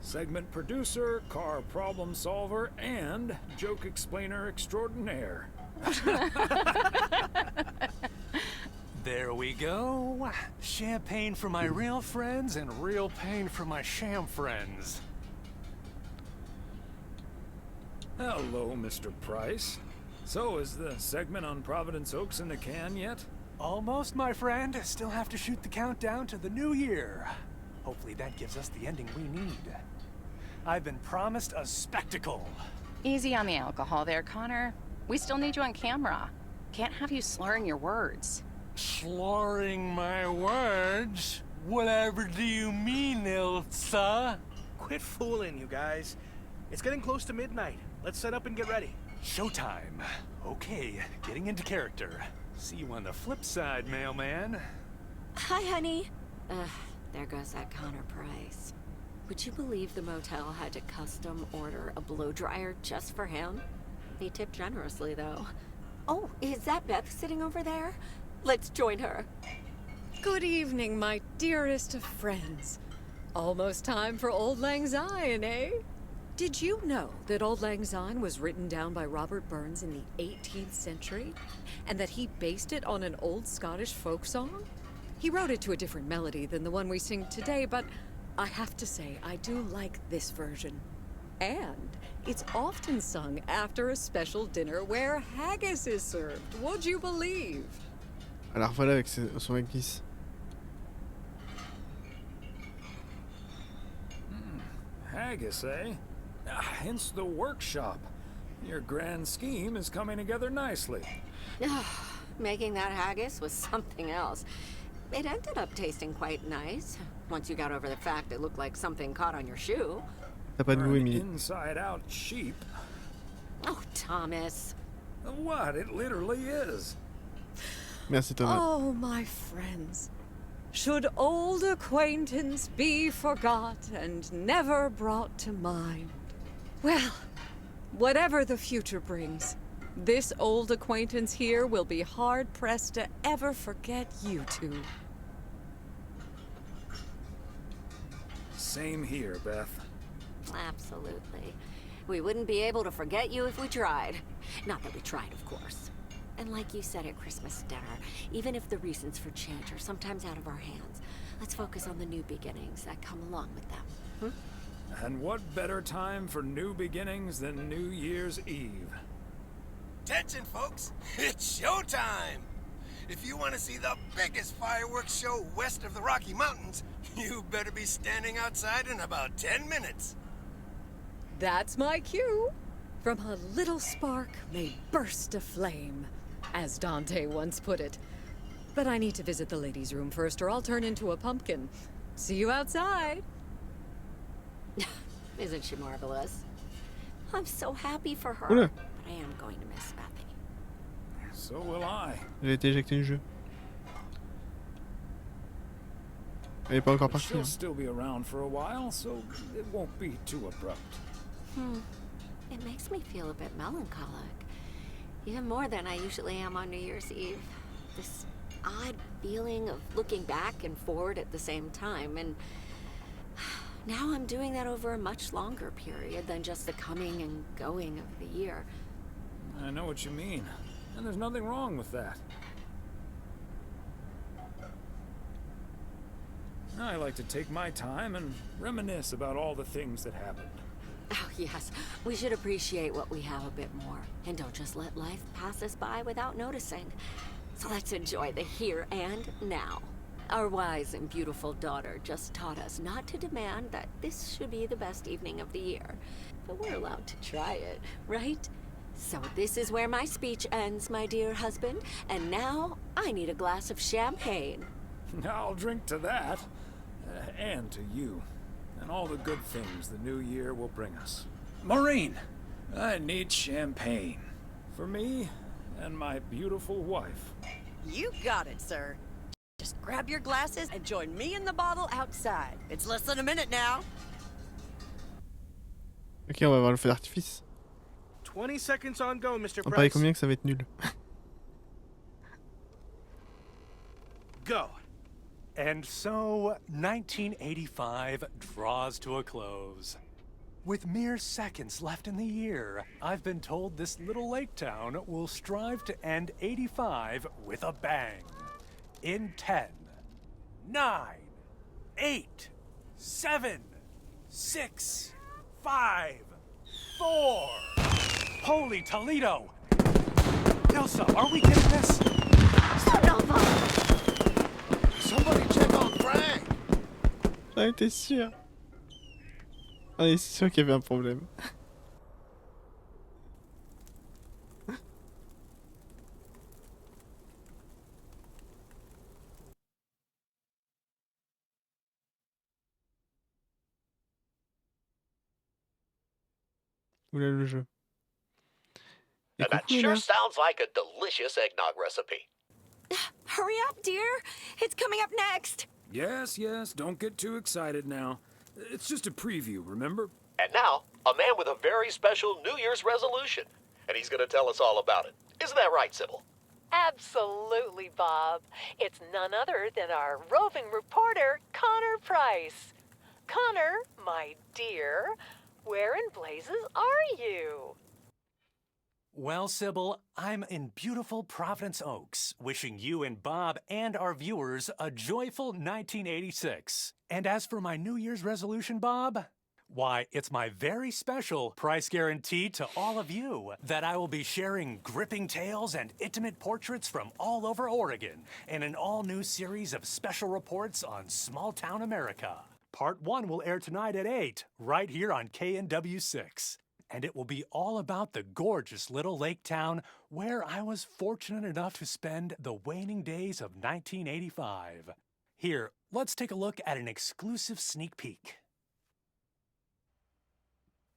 Segment producer, car problem solver, and joke explainer extraordinaire. There we go. Champagne for my real friends and real pain for my sham friends. Hello, Mr. Price. So, is the segment on Providence Oaks in the can yet? Almost, my friend. Still have to shoot the countdown to the new year. Hopefully that gives us the ending we need. I've been promised a spectacle. Easy on the alcohol there, Connor. We still need you on camera. Can't have you slurring your words. Slurring my words? Whatever do you mean, Elsa? Quit fooling, you guys. It's getting close to midnight. Let's set up and get ready. Showtime. Okay, getting into character. See you on the flip side, mailman. Hi, honey. There goes that Connor Price. Would you believe the motel had to custom order a blow dryer just for him? He tipped generously, though. Oh, is that Beth sitting over there? Let's join her. Good evening, my dearest of friends. Almost time for Auld Lang Syne, eh? Did you know that Auld Lang Syne was written down by Robert Burns in the 18th century? And that he based it on an old Scottish folk song? He wrote it to a different melody than the one we sing today, but I have to say, I do like this version. And it's often sung after a special dinner where haggis is served. Would you believe? Alors voilà avec son glisse. Haggis, eh? Hence the workshop. Your grand scheme is coming together nicely. Making that haggis was something else. It ended up tasting quite nice, once you got over the fact it looked like something caught on your shoe. T'as pas de goût, Emily. Inside-out sheep. Oh, Thomas. What? It literally is. Merci, Thomas. Oh, my friends. Should old acquaintance be forgot and never brought to mind? Well, whatever the future brings, this old acquaintance here will be hard-pressed to ever forget you two. Same here, Beth. Absolutely. We wouldn't be able to forget you if we tried. Not that we tried, of course. And like you said at Christmas dinner, even if the reasons for change are sometimes out of our hands, let's focus on the new beginnings that come along with them. And what better time for new beginnings than New Year's Eve? Attention, folks! It's showtime! If you want to see the biggest fireworks show west of the Rocky Mountains, you better be standing outside in about 10 minutes. That's my cue. From a little spark may burst a flame, as Dante once put it. But I need to visit the ladies' room first, or I'll turn into a pumpkin. See you outside. Isn't she marvelous? I'm so happy for her. Oula. But I am going to miss Bethany. So will I. Elle a été éjectée du jeu. Elle est pas encore partie. She'll Hein. still be around for a while, so it won't be too abrupt. It makes me feel a bit melancholic. Even more than I usually am on New Year's Eve. This odd feeling of looking back and forward at the same time, and now I'm doing that over a much longer period than just the coming and going of the year. I know what you mean, and there's nothing wrong with that. I like to take my time and reminisce about all the things that happened. Oh, yes. We should appreciate what we have a bit more, and don't just let life pass us by without noticing. So let's enjoy the here and now. Our wise and beautiful daughter just taught us not to demand that this should be the best evening of the year. But we're allowed to try it, right? So this is where my speech ends, my dear husband. And now I need a glass of champagne. I'll drink to that, and to you, and all the good things the new year will bring us. Maureen, I need champagne. For me and my beautiful wife. You got it, sir. Just grab your glasses and join me in the bottle outside. It's less than a minute now. Ok, on va voir le feu d'artifice. 20 seconds on go, Mr. On parlait Price. combien que ça va être nul. Go. And so, 1985 draws to a close. With mere seconds left in the year, I've been told this little lake town will strive to end 85 with a bang. In 10, 9, 8, 7, 6, 5, 4. Holy Toledo! Ilsa, are we getting this? Somebody check on Frank! J'en étais sûr. On est sûr qu'il y avait un problème. Oula le jeu. And that sure sounds like a delicious eggnog recipe. Hurry up, dear. It's coming up next. Yes, don't get too excited now. It's just a preview, remember? And now, a man with a very special New Year's resolution. And he's going to tell us all about it. Isn't that right, Sybil? Absolutely, Bob. It's none other than our roving reporter, Connor Price. Connor, my dear, where in blazes are you? Well, Sybil, I'm in beautiful Providence Oaks, wishing you and Bob and our viewers a joyful 1986. And as for my New Year's resolution, Bob, why, it's my very special price guarantee to all of you that I will be sharing gripping tales and intimate portraits from all over Oregon in an all-new series of special reports on small-town America. Part 1 will air tonight at 8, right here on KNW6. And it will be all about the gorgeous little lake town where I was fortunate enough to spend the waning days of 1985. Here, let's take a look at an exclusive sneak peek.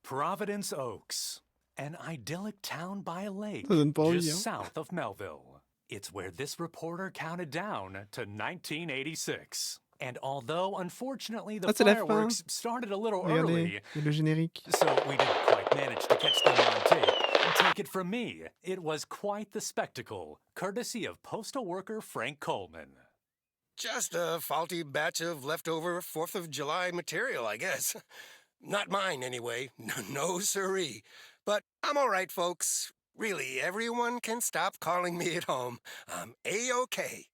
Providence Oaks, an idyllic town by a lake Ça donne pas envie, just hein. south of Melville. It's where this reporter counted down to 1986. And although, unfortunately, the Ah, c'est la fin. fireworks started a little Regardez, early, il y a le générique. so we didn't quite manage to catch them on tape. Take it from me, it was quite the spectacle, courtesy of postal worker Frank Coleman. Just a faulty batch of leftover 4th of July material, I guess. Not mine, anyway. No siree. But I'm all right, folks. Really, everyone can stop calling me at home. I'm A-OK.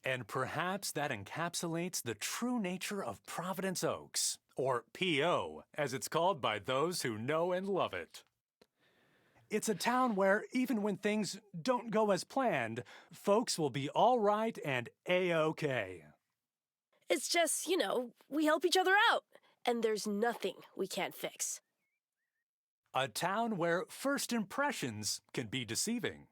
And perhaps that encapsulates the true nature of Providence Oaks, or P.O., as it's called by those who know and love it. It's a town where, even when things don't go as planned, folks will be all right and A-OK. It's just, we help each other out, and there's nothing we can't fix. A town where first impressions can be deceiving.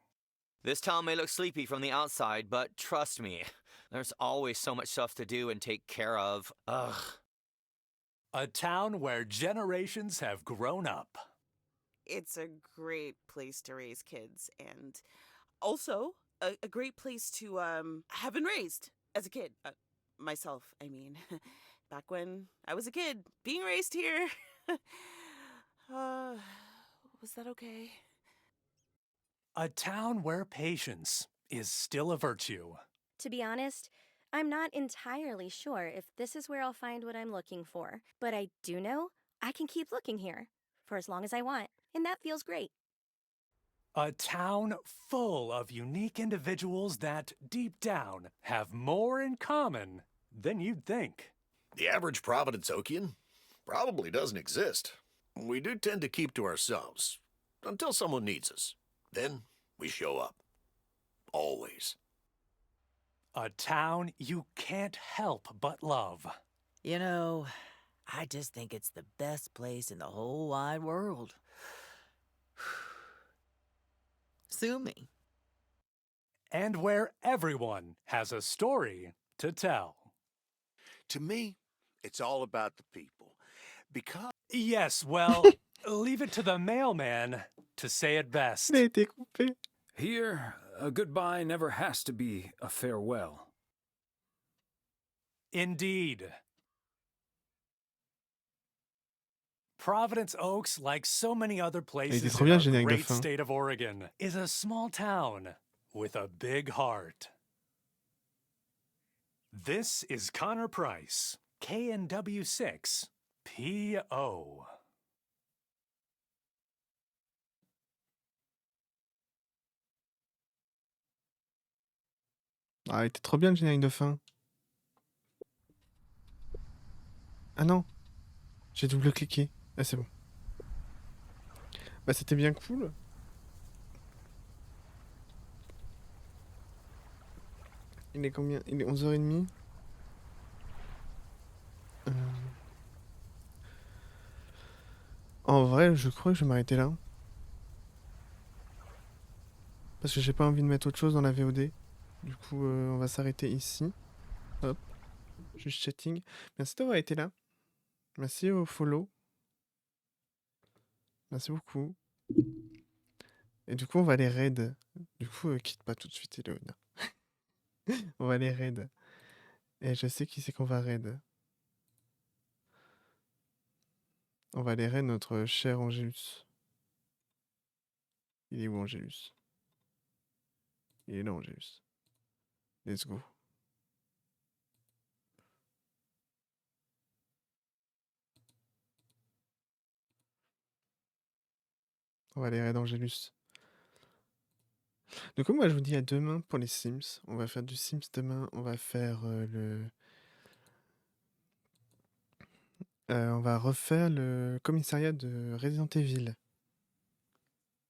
This town may look sleepy from the outside, but trust me, there's always so much stuff to do and take care of. Ugh. A town where generations have grown up. It's a great place to raise kids, and also a great place to have been raised as a kid. Myself, I mean. Back when I was a kid, being raised here. Was that okay? A town where patience is still a virtue. To be honest, I'm not entirely sure if this is where I'll find what I'm looking for, but I do know I can keep looking here for as long as I want, and that feels great. A town full of unique individuals that, deep down, have more in common than you'd think. The average Providence Okian probably doesn't exist. We do tend to keep to ourselves until someone needs us. Then we show up. Always. A town you can't help but love. I just think it's the best place in the whole wide world. Sue me. And where everyone has a story to tell. To me, it's all about the people. Because... Yes, well, leave it to the mailman to say it best. Il a été coupé. Here, a goodbye never has to be a farewell. Indeed. Providence Oaks, like so many other places trop in bien, our générique de great fin. state of Oregon, is a small town with a big heart. This is Connor Price, KNW6, P.O. Ah, il était trop bien le générique de fin. Ah non, j'ai double-cliqué. Ah, c'est bon. Bah, c'était bien cool. Il est combien? Il est 11h30. En vrai, je crois que je vais m'arrêter là. Parce que j'ai pas envie de mettre autre chose dans la VOD. Du coup, on va s'arrêter ici. Hop. Juste chatting. Merci d'avoir été là. Merci au follow. Merci beaucoup. Et du coup, on va aller raid. Du coup, quitte pas tout de suite, Eleona. On va aller raid. Et je sais qui c'est qu'on va raid. On va aller raid notre cher Angélus. Il est où, Angélus? Il est là, Angélus. Let's go. On va aller à d'Angélus. Du coup, moi, je vous dis à demain pour les Sims. On va faire du Sims demain. On va faire on va refaire le commissariat de Resident Evil.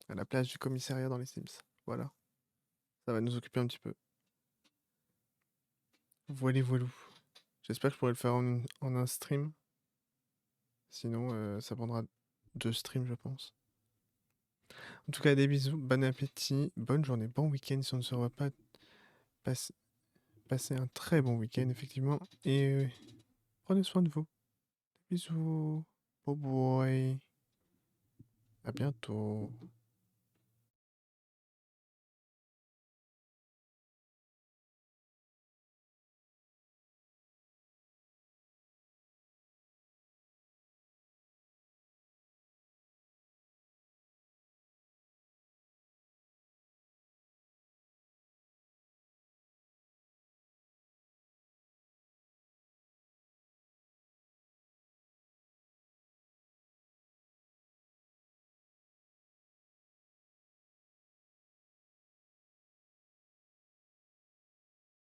À la place du commissariat dans les Sims. Voilà. Ça va nous occuper un petit peu. Voilà. J'espère que je pourrai le faire en un stream. Sinon, ça prendra 2 streams, je pense. En tout cas, des bisous, bon appétit, bonne journée, bon week-end si on ne se revoit pas. Passez un très bon week-end, effectivement. Et prenez soin de vous. Bisous. Bye bye. À bientôt.